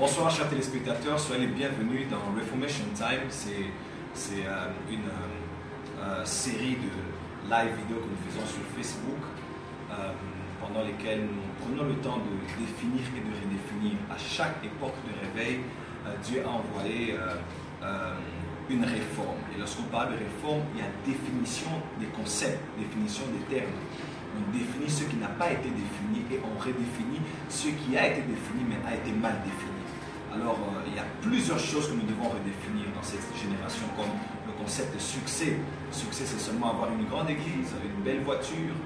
Bonsoir chers téléspectateurs, soyez les bienvenus dans Reformation Time. C'est une série de live vidéo que nous faisons sur Facebook pendant lesquelles nous prenons le temps de définir et de redéfinir. À chaque époque de réveil, Dieu a envoyé une réforme. Et lorsqu'on parle de réforme, il y a définition des concepts, définition des termes. On définit ce qui n'a pas été défini et on redéfinit ce qui a été défini mais a été mal défini. Alors, il y a plusieurs choses que nous devons redéfinir dans cette génération, comme le concept de succès. Succès, c'est seulement avoir une grande église, une belle voiture,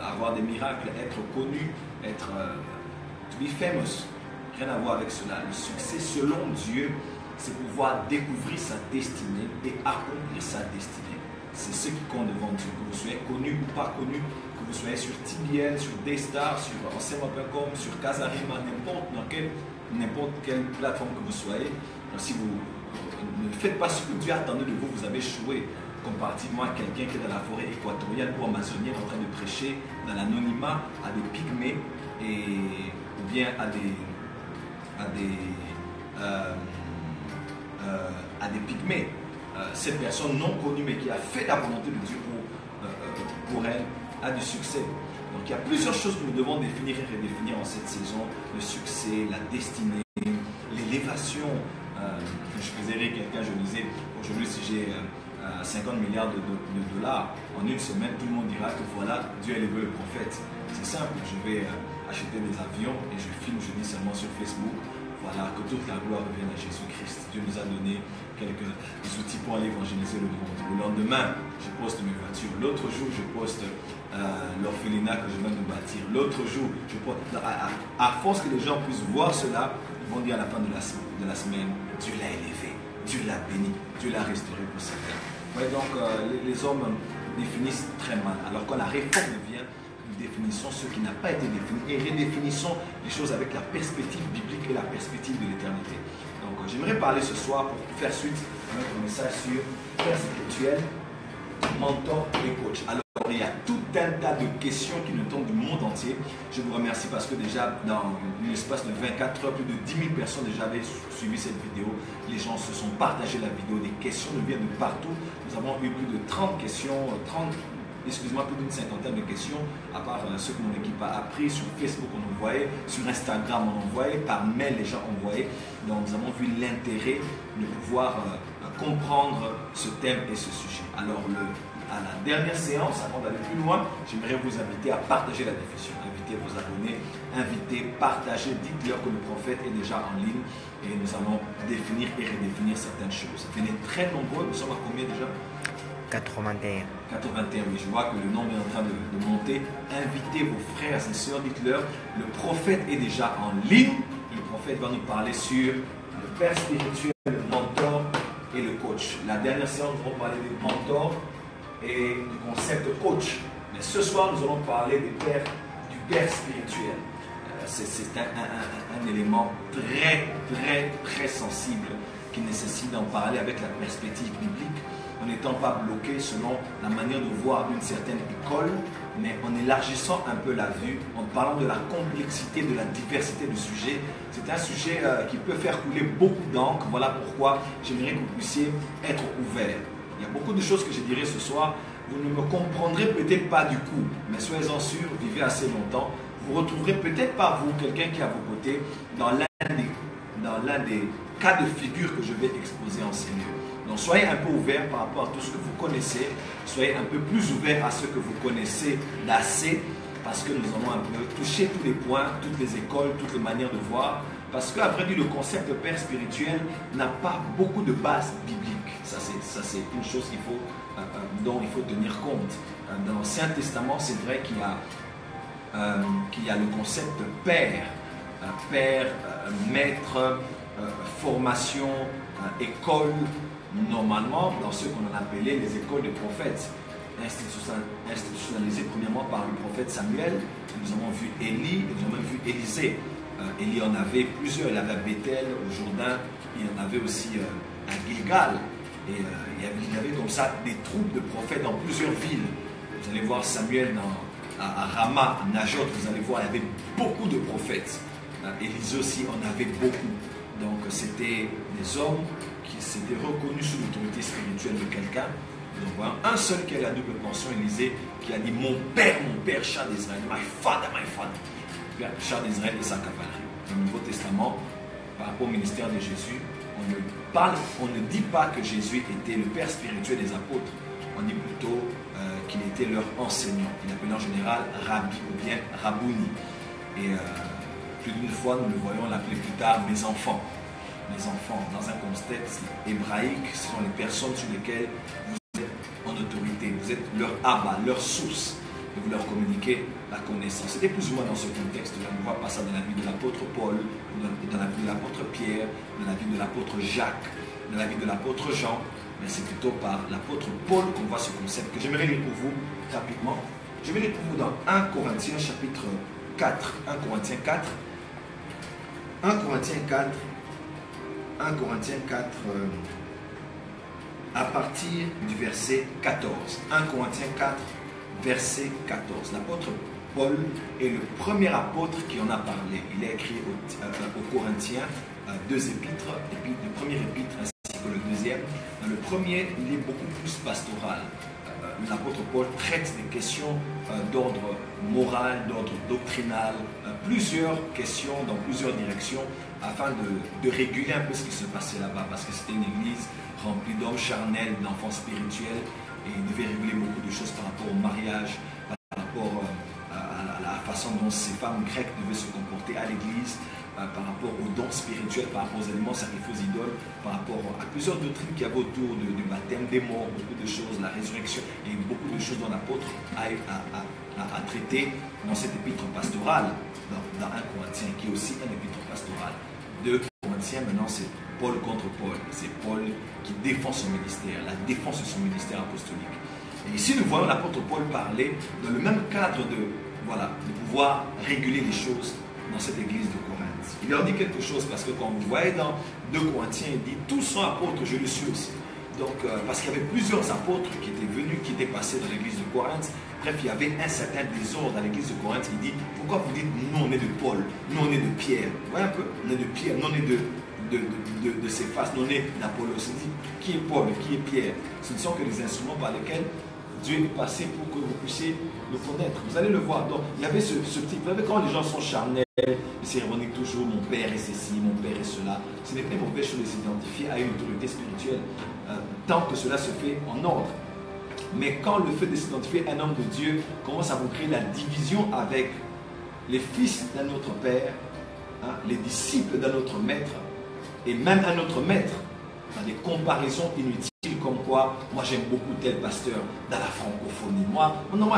avoir des miracles, être connu, être to be famous. Rien à voir avec cela. Le succès, selon Dieu, c'est pouvoir découvrir sa destinée et accomplir sa destinée. C'est ce qui compte devant Dieu. Que vous soyez connu ou pas connu, que vous soyez sur TBN, sur Daystar, sur enseignement.com, sur Casarima, n'importe quelle plateforme que vous soyez. Si vous ne faites pas ce que Dieu attendait de vous, vous avez échoué. Comparativement à quelqu'un qui est dans la forêt équatoriale ou amazonienne en train de prêcher dans l'anonymat à des pygmées ou bien à des pygmées. Cette personne non connue mais qui a fait la volonté de Dieu pour elle a du succès. Donc il y a plusieurs choses que nous devons définir et redéfinir en cette saison. Le succès, la destinée, l'élévation. Je faisais rire quelqu'un, je disais aujourd'hui si j'ai 50 milliards de dollars en une semaine, tout le monde dira que voilà, Dieu a élevé le prophète. C'est simple, je vais acheter des avions et je filme, je dis seulement sur Facebook. Voilà, que toute la gloire revienne à Jésus-Christ. Dieu nous a donné quelques outils pour aller évangéliser le monde. Le lendemain, je poste mes voitures. L'autre jour, je poste l'orphelinat que je viens de bâtir. L'autre jour, je poste. À force que les gens puissent voir cela, ils vont dire à la fin de la semaine, Dieu l'a élevé, Dieu l'a béni, Dieu l'a restauré pour certains. Ouais, donc, les hommes définissent très mal. Alors quand la réforme vient, définissons ce qui n'a pas été défini et redéfinissons les choses avec la perspective biblique et la perspective de l'éternité. Donc j'aimerais parler ce soir pour faire suite à notre message sur père spirituel, mentor et coach. Alors il y a tout un tas de questions qui nous tombent du monde entier. Je vous remercie parce que déjà dans l'espace de 24 heures, plus de 10 000 personnes déjà avaient suivi cette vidéo. Les gens se sont partagés la vidéo, des questions nous viennent de partout. Nous avons eu plus de 30 questions, plus d'une cinquantaine de questions, à part ce que mon équipe a appris. Sur Facebook on envoyait, sur Instagram on envoyait, par mail les gens envoyaient. Donc nous avons vu l'intérêt de pouvoir comprendre ce thème et ce sujet. Alors à la dernière séance, avant d'aller plus loin, j'aimerais vous inviter à partager la diffusion, inviter vos abonnés, inviter, partager, dites-leur que le prophète est déjà en ligne et nous allons définir et redéfinir certaines choses. Venez très nombreux, nous sommes à combien déjà? 81. 81, oui, je vois que le nombre est en train de monter. Invitez vos frères et sœurs, dites-leur, le prophète est déjà en ligne. Le prophète va nous parler sur le père spirituel, le mentor et le coach. La dernière séance, nous allons parler des mentors et du concept coach. Mais ce soir, nous allons parler du père spirituel. C'est un élément très sensible qui nécessite d'en parler avec la perspective biblique, en n'étant pas bloqué selon la manière de voir d'une certaine école, mais en élargissant un peu la vue, en parlant de la complexité, de la diversité du sujet. C'est un sujet qui peut faire couler beaucoup d'encre. Voilà pourquoi j'aimerais que vous puissiez être ouverts. Il y a beaucoup de choses que je dirai ce soir. Vous ne me comprendrez peut-être pas du coup, mais soyez-en sûrs, vivez assez longtemps. Vous retrouverez peut-être pas vous, quelqu'un qui est à vos côtés, dans l'un des cas de figure que je vais exposer en ces lieux. Donc soyez un peu ouverts par rapport à tout ce que vous connaissez, soyez un peu plus ouverts à ce que vous connaissez d'assez, parce que nous allons un peu toucher tous les points, toutes les écoles, toutes les manières de voir, parce qu'à vrai dire, le concept de père spirituel n'a pas beaucoup de base biblique. Ça c'est une chose dont il faut tenir compte. Dans l'Ancien Testament, c'est vrai qu'il y a le concept de père, maître, formation, école. Normalement, dans ce qu'on a appelé les écoles de prophètes, institutionnalisées premièrement par le prophète Samuel. Nous avons vu Élie, nous avons même vu Élisée. Élie en avait plusieurs, il avait à Bethel, au Jourdain, il y en avait aussi à Gilgal. Et il y avait comme ça des troupes de prophètes dans plusieurs villes. Vous allez voir Samuel à Rama, à Najot, vous allez voir, il y avait beaucoup de prophètes. Élisée aussi en avait beaucoup. Donc c'était des hommes qui s'étaient reconnus sous l'autorité spirituelle de quelqu'un. Donc voilà, un seul qui a la double pension, Élisée, qui a dit mon père, char d'Israël, my father, char d'Israël et sa cavalerie. Dans le Nouveau Testament, par rapport au ministère de Jésus, on ne dit pas que Jésus était le père spirituel des apôtres. On dit plutôt qu'il était leur enseignant. Il appelait en général Rabbi ou bien Rabouni. Et plus d'une fois, nous le voyons l'appeler plus tard mes enfants. Mes enfants, dans un contexte hébraïque, ce sont les personnes sur lesquelles vous êtes en autorité. Vous êtes leur Abba, leur source. Et vous leur communiquez la connaissance. C'était plus ou moins dans ce contexte-là. On ne voit pas ça dans la vie de l'apôtre Paul, dans la vie de l'apôtre Pierre, dans la vie de l'apôtre Jacques, dans la vie de l'apôtre Jean. Mais c'est plutôt par l'apôtre Paul qu'on voit ce concept que j'aimerais lire pour vous rapidement. Je vais lire pour vous dans 1 Corinthiens chapitre 4. 1 Corinthiens 4. 1 Corinthiens 4. 1 Corinthiens 4 à partir du verset 14. 1 Corinthiens 4, verset 14. L'apôtre Paul est le premier apôtre qui en a parlé. Il a écrit aux Corinthiens deux épîtres, le premier épître ainsi que le deuxième. Dans le premier, il est beaucoup plus pastoral. L'apôtre Paul traite des questions d'ordre moral, d'ordre doctrinal, plusieurs questions dans plusieurs directions afin de réguler un peu ce qui se passait là-bas, parce que c'était une église remplie d'hommes charnels, d'enfants spirituels, et il devait réguler beaucoup de choses par rapport au mariage, par rapport à la façon dont ces femmes grecques devaient se comporter à l'église, par rapport aux dons spirituels, par rapport aux éléments sacrifiés aux idoles, par rapport à plusieurs doctrines qu'il y avait autour du baptême des morts, beaucoup de choses, la résurrection, et beaucoup de choses dont l'apôtre a traité dans cette épître pastorale, dans 1 Corinthiens, qui est aussi un épître pastoral. 2 Corinthiens, maintenant, c'est Paul contre Paul. C'est Paul qui défend son ministère, la défense de son ministère apostolique. Et ici, nous voyons l'apôtre Paul parler dans le même cadre de pouvoir réguler les choses dans cette église de Corinthe. Il leur dit quelque chose parce que quand vous voyez dans 2 Corinthiens, il dit tous sont apôtres, je le suis aussi. Donc, parce qu'il y avait plusieurs apôtres qui étaient venus, qui étaient passés dans l'église de Corinthe. Bref, il y avait un certain désordre dans l'église de Corinthe. Il dit, pourquoi vous dites, nous on est de Paul, nous on est de Pierre. Vous voyez un peu, on est de Pierre, nous on est de Céphas, nous on est d'Apollos. Il dit, qui est Paul, qui est Pierre? Ce ne sont que les instruments par lesquels Dieu est passé pour que vous puissiez le connaître. Vous allez le voir. Donc, il y avait ce petit... Vous savez, quand les gens sont charnels, ils se revendiquent toujours, mon père est ceci, mon père est cela. Ce n'est pas une mauvaise chose de s'identifier à une autorité spirituelle, tant que cela se fait en ordre. Mais quand le fait de s'identifier à un homme de Dieu commence à vous créer la division avec les fils d'un autre père, les disciples d'un autre maître, et même un autre maître, dans des comparaisons inutiles comme quoi, moi j'aime beaucoup tel pasteur dans la francophonie. Moi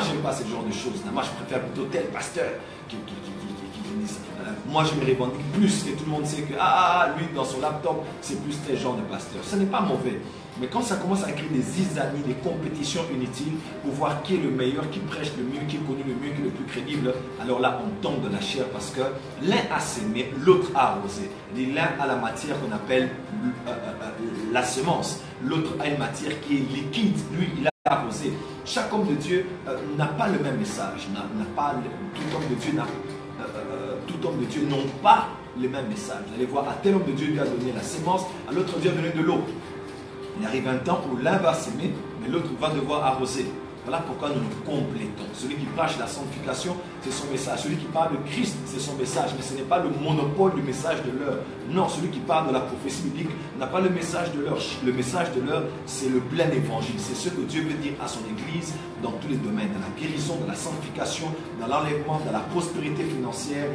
j'aime pas ce genre de choses. Moi je préfère plutôt tel pasteur qui dit ça. Moi je me revendique plus et tout le monde sait que lui dans son laptop c'est plus tel genre de pasteur. Ce n'est pas mauvais. Mais quand ça commence à créer des zizanies, des compétitions inutiles pour voir qui est le meilleur, qui prêche le mieux, qui est connu le mieux, qui est le plus crédible, alors là on tombe de la chair parce que l'un a sémé, l'autre a arrosé. L'un a la matière qu'on appelle la semence, l'autre a une matière qui est liquide, lui il a arrosé. Chaque homme de Dieu n'a pas le même message, tout homme de Dieu n'ont pas le même message. Vous allez voir, à tel homme de Dieu lui a donné la semence, à l'autre Dieu a donné de l'eau. Il arrive un temps où l'un va s'aimer, mais l'autre va devoir arroser. Voilà pourquoi nous nous complétons. Celui qui prêche la sanctification, c'est son message. Celui qui parle de Christ, c'est son message. Mais ce n'est pas le monopole du message de l'heure. Non, celui qui parle de la prophétie biblique n'a pas le message de l'heure. Le message de l'heure, c'est le plein évangile. C'est ce que Dieu veut dire à son Église dans tous les domaines. Dans la guérison, dans la sanctification, dans l'enlèvement, dans la prospérité financière,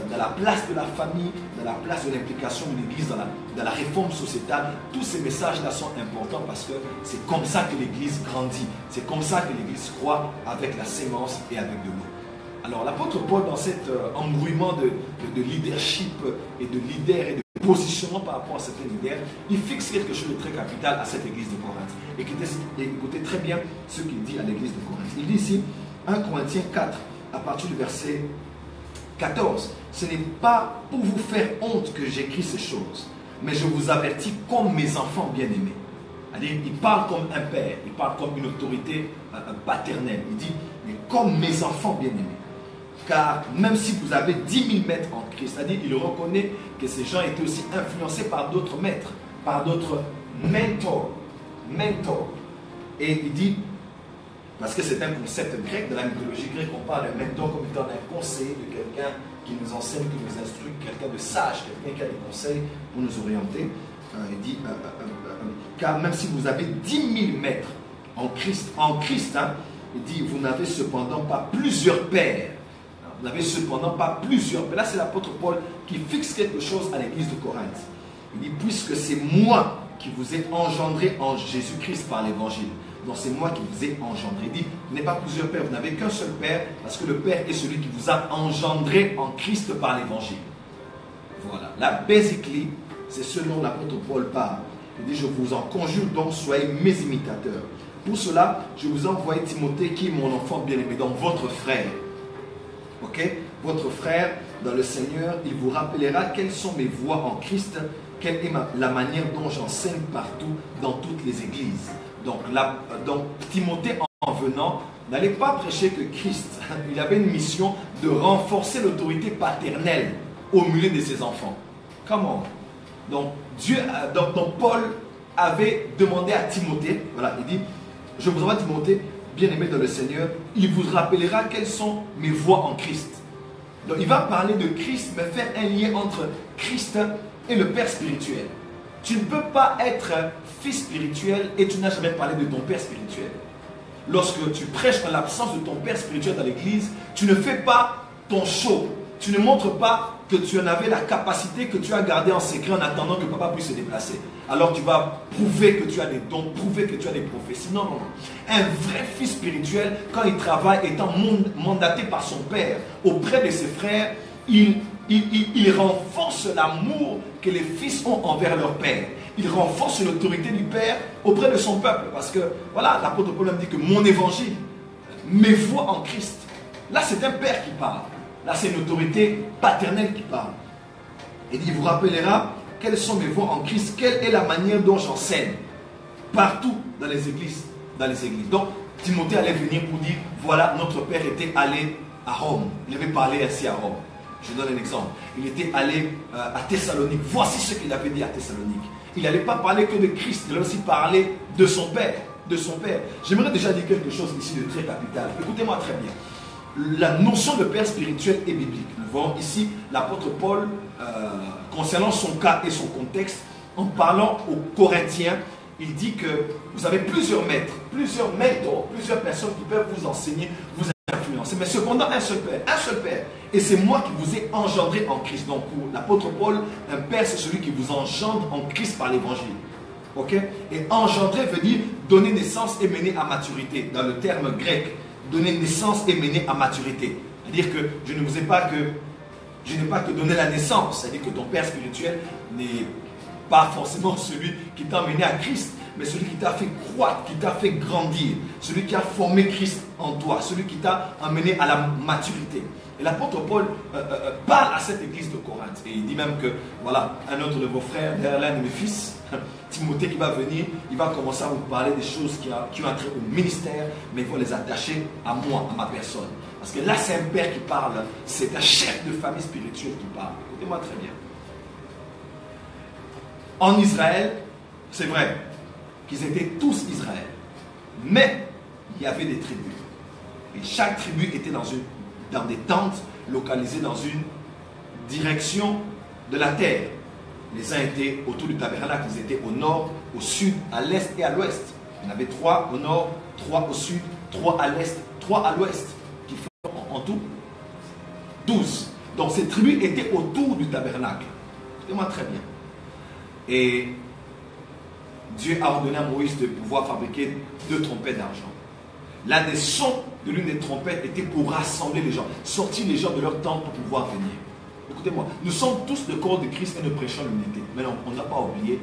dans la place de la famille, dans la place de l'implication de l'Église, dans la réforme sociétale. Tous ces messages-là sont importants parce que c'est comme ça que l'Église grandit. C'est comme ça que l'Église croît avec la sémence et avec de l'eau. Alors l'apôtre Paul, dans cet embrouillement de leadership et de leader et de positionnement par rapport à certains leaders, il fixe quelque chose de très capital à cette église de Corinthe. Écoutez très bien ce qu'il dit à l'église de Corinthe. Il dit ici, 1 Corinthiens 4, à partir du verset 14, « Ce n'est pas pour vous faire honte que j'écris ces choses, mais je vous avertis comme mes enfants bien-aimés. » Il parle comme un père, il parle comme une autorité paternelle. Il dit, mais comme mes enfants bien-aimés. car même si vous avez 10 000 maîtres en Christ, c'est-à-dire il reconnaît que ces gens étaient aussi influencés par d'autres maîtres, par d'autres mentors. Et il dit, parce que c'est un concept grec, de la mythologie grecque, on parle de mentor comme étant un conseiller, de quelqu'un qui nous enseigne, qui nous instruit, quelqu'un de sage, quelqu'un qui a des conseils pour nous orienter. Il dit, car même si vous avez 10 000 maîtres en Christ, hein, il dit, vous n'avez cependant pas plusieurs pères. Vous n'avez cependant pas plusieurs pères. Là, c'est l'apôtre Paul qui fixe quelque chose à l'église de Corinthe. Il dit, puisque c'est moi qui vous ai engendré en Jésus-Christ par l'évangile. Donc c'est moi qui vous ai engendré. Il dit, vous n'avez pas plusieurs pères, vous n'avez qu'un seul père, parce que le père est celui qui vous a engendré en Christ par l'évangile. Voilà. Là, basically, c'est ce dont l'apôtre Paul parle. Il dit, je vous en conjure donc, soyez mes imitateurs. Pour cela, je vous ai envoyé Timothée, qui est mon enfant bien-aimé, donc votre frère. Ok? Votre frère dans le Seigneur, il vous rappellera quelles sont mes voies en Christ, quelle est la manière dont j'enseigne partout dans toutes les églises. Donc Timothée, en venant, n'allait pas prêcher que Christ. Il avait une mission de renforcer l'autorité paternelle au milieu de ses enfants. Comment? Donc Paul avait demandé à Timothée, voilà, il dit, je vous envoie Timothée, bien-aimé dans le Seigneur, il vous rappellera quelles sont mes voies en Christ. Donc il va parler de Christ, mais faire un lien entre Christ et le Père spirituel. Tu ne peux pas être fils spirituel et tu n'as jamais parlé de ton Père spirituel. Lorsque tu prêches en l'absence de ton Père spirituel dans l'église, tu ne fais pas ton show. Tu ne montres pas que tu en avais la capacité que tu as gardée en secret en attendant que papa puisse se déplacer. Alors tu vas prouver que tu as des dons, prouver que tu as des prophéties. Non, non, non. Un vrai fils spirituel, quand il travaille étant mandaté par son père auprès de ses frères, il renforce l'amour que les fils ont envers leur père. Il renforce l'autorité du père auprès de son peuple. Parce que, voilà, l'apôtre Paul me dit que mon évangile, mes voies en Christ. Là, c'est un père qui parle. Là, c'est une autorité paternelle qui parle. Il dit, il vous rappellera quelles sont mes voies en Christ, quelle est la manière dont j'enseigne partout dans les églises. Donc, Timothée allait venir pour dire, voilà, notre père était allé à Rome. Il avait parlé ainsi à Rome. Je donne un exemple. Il était allé à Thessalonique. Voici ce qu'il avait dit à Thessalonique. Il n'allait pas parler que de Christ, il allait aussi parler de son Père. J'aimerais déjà dire quelque chose ici de très capital. Écoutez-moi très bien. La notion de Père spirituel est biblique. Nous voyons ici l'apôtre Paul, concernant son cas et son contexte, en parlant aux Corinthiens, il dit que vous avez plusieurs maîtres, plusieurs mentors, plusieurs personnes qui peuvent vous enseigner, vous influencer. Mais cependant, un seul Père. Et c'est moi qui vous ai engendré en Christ. Donc pour l'apôtre Paul, un Père, c'est celui qui vous engendre en Christ par l'évangile. Ok? Et engendrer veut dire donner naissance et mener à maturité. Dans le terme grec, donner naissance et mener à maturité. C'est-à-dire que je n'ai pas que donné la naissance. C'est-à-dire que ton Père spirituel n'est pas forcément celui qui t'a emmené à Christ, mais celui qui t'a fait croître, qui t'a fait grandir, celui qui a formé Christ en toi, celui qui t'a amené à la maturité. Et l'apôtre Paul parle à cette église de Corinthe. Et il dit même que, voilà, un autre de vos frères, l'un de mes fils, Timothée, qui va venir, il va commencer à vous parler des choses qui ont trait au ministère, mais il faut les attacher à moi, à ma personne. Parce que là, c'est un père qui parle, c'est un chef de famille spirituelle qui parle. Écoutez-moi très bien. En Israël, c'est vrai qu'ils étaient tous Israël, mais il y avait des tribus. Et chaque tribu était dans des tentes localisées dans une direction de la terre. Les uns étaient autour du tabernacle, ils étaient au nord, au sud, à l'est et à l'ouest. Il y en avait 3 au nord, 3 au sud, 3 à l'est, 3 à l'ouest, qui font en tout 12. Donc ces tribus étaient autour du tabernacle. Écoutez-moi très bien. Et Dieu a ordonné à Moïse de pouvoir fabriquer 2 trompettes d'argent. L'un des sons de l'une des trompettes était pour rassembler les gens, sortir les gens de leur tente pour pouvoir venir. Écoutez-moi, nous sommes tous le corps de Christ et nous prêchons l'unité. Mais non, on n'a pas oublié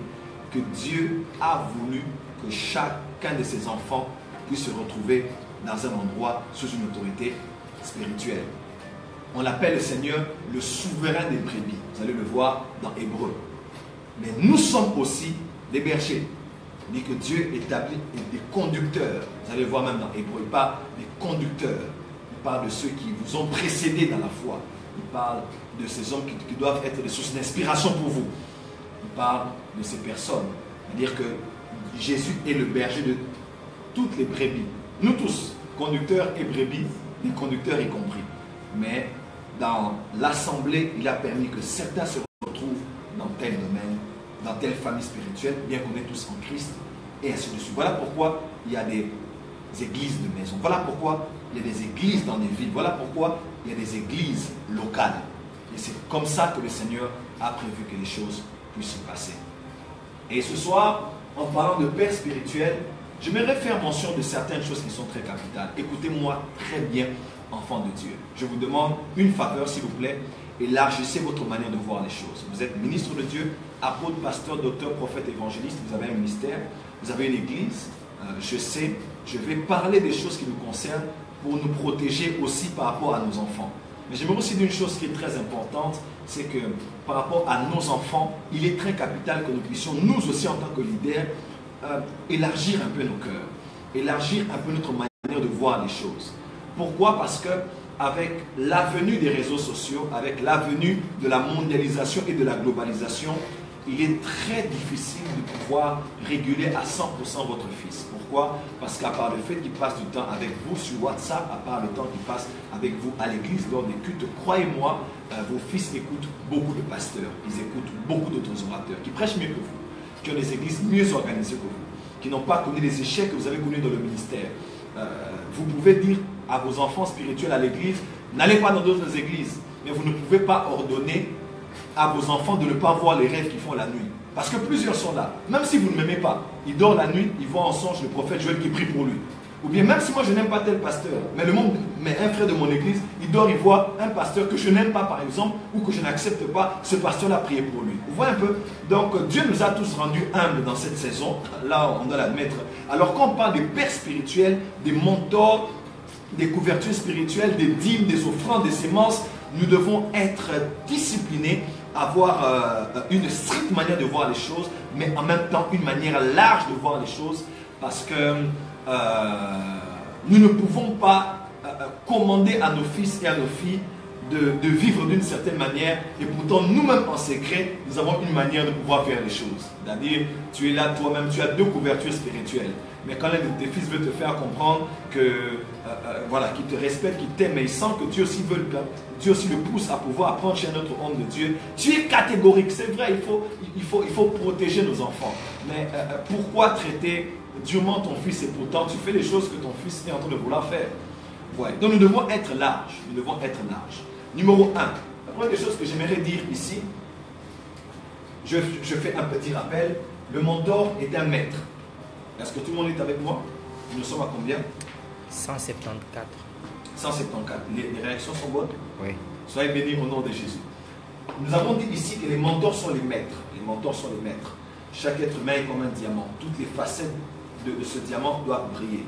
que Dieu a voulu que chacun de ses enfants puisse se retrouver dans un endroit sous une autorité spirituelle. On l'appelle le Seigneur le souverain des brebis. Vous allez le voir dans Hébreu. Mais nous sommes aussi des bergers. Il dit que Dieu établit des conducteurs. Vous allez le voir même dans Hébreu, pas des conducteurs. parle de ceux qui vous ont précédé dans la foi. Il parle de ces hommes qui doivent être des sources d'inspiration pour vous. Il parle de ces personnes. C'est-à-dire que Jésus est le berger de toutes les brebis. Nous tous, conducteurs et brebis, les conducteurs y compris. Mais dans l'assemblée, il a permis que certains se retrouvent dans tel domaine, dans telle famille spirituelle, bien qu'on est tous en Christ, et ainsi de suite. Voilà pourquoi il y a des églises de maison. Voilà pourquoi il y a des églises dans des villes. Voilà pourquoi il y a des églises locales. Et c'est comme ça que le Seigneur a prévu que les choses puissent se passer. Et ce soir, en parlant de père spirituel, j'aimerais faire mention de certaines choses qui sont très capitales. Écoutez-moi très bien, enfants de Dieu. Je vous demande une faveur, s'il vous plaît. Élargissez votre manière de voir les choses. Vous êtes ministre de Dieu, apôtre, pasteur, docteur, prophète, évangéliste. Vous avez un ministère, vous avez une église. Je sais, je vais parler des choses qui nous concernent pour nous protéger aussi par rapport à nos enfants. Mais j'aimerais aussi dire une chose qui est très importante, c'est que par rapport à nos enfants, il est très capital que nous puissions, nous aussi en tant que leaders, élargir un peu nos cœurs, élargir un peu notre manière de voir les choses. Pourquoi? Parce que avec l'avenue des réseaux sociaux, avec l'avenue de la mondialisation et de la globalisation, il est très difficile de pouvoir réguler à 100% votre fils. Pourquoi? Parce qu'à part le fait qu'il passe du temps avec vous sur WhatsApp, à part le temps qu'il passe avec vous à l'église lors des cultes, croyez-moi, vos fils écoutent beaucoup de pasteurs, ils écoutent beaucoup d'autres orateurs qui prêchent mieux que vous, qui ont des églises mieux organisées que vous, qui n'ont pas connu les échecs que vous avez connus dans le ministère. Vous pouvez dire à vos enfants spirituels à l'église, n'allez pas dans d'autres églises, mais vous ne pouvez pas ordonner à vos enfants de ne pas voir les rêves qu'ils font la nuit. Parce que plusieurs sont là. Même si vous ne m'aimez pas, ils dorment la nuit, ils voient en songe le prophète Joël qui prie pour lui. Ou bien même si moi je n'aime pas tel pasteur, mais un frère de mon église, il dort, il voit un pasteur que je n'aime pas par exemple, ou que je n'accepte pas, ce pasteur-là prier pour lui. Vous voyez un peu? Donc Dieu nous a tous rendus humbles dans cette saison, là on doit l'admettre. Alors quand on parle des pères spirituels, des mentors, des couvertures spirituelles, des dîmes, des offrandes, des sémences, nous devons être disciplinés, avoir une stricte manière de voir les choses, mais en même temps une manière large de voir les choses, parce que nous ne pouvons pas commander à nos fils et à nos filles de vivre d'une certaine manière, et pourtant nous-mêmes en secret, nous avons une manière de pouvoir faire les choses. C'est-à-dire, tu es là toi-même, tu as deux couvertures spirituelles. Mais quand l'un de tes fils veut te faire comprendre que, voilà, qu'il te respecte, qu'il t'aime, mais il sent que Dieu aussi le pousse à pouvoir apprendre chez un autre homme de Dieu, tu es catégorique. C'est vrai, il faut protéger nos enfants. Mais pourquoi traiter durement ton fils et pourtant tu fais les choses que ton fils est en train de vouloir faire? Ouais. Donc nous devons être larges. Nous devons être larges. Numéro 1. La première des choses que j'aimerais dire ici, je fais un petit rappel. Le mentor est un maître. Est-ce que tout le monde est avec moi? Nous sommes à combien? 174. 174. Les réactions sont bonnes? Oui. Soyez bénis au nom de Jésus. Nous avons dit ici que les mentors sont les maîtres. Les mentors sont les maîtres. Chaque être humain est comme un diamant. Toutes les facettes de ce diamant doivent briller.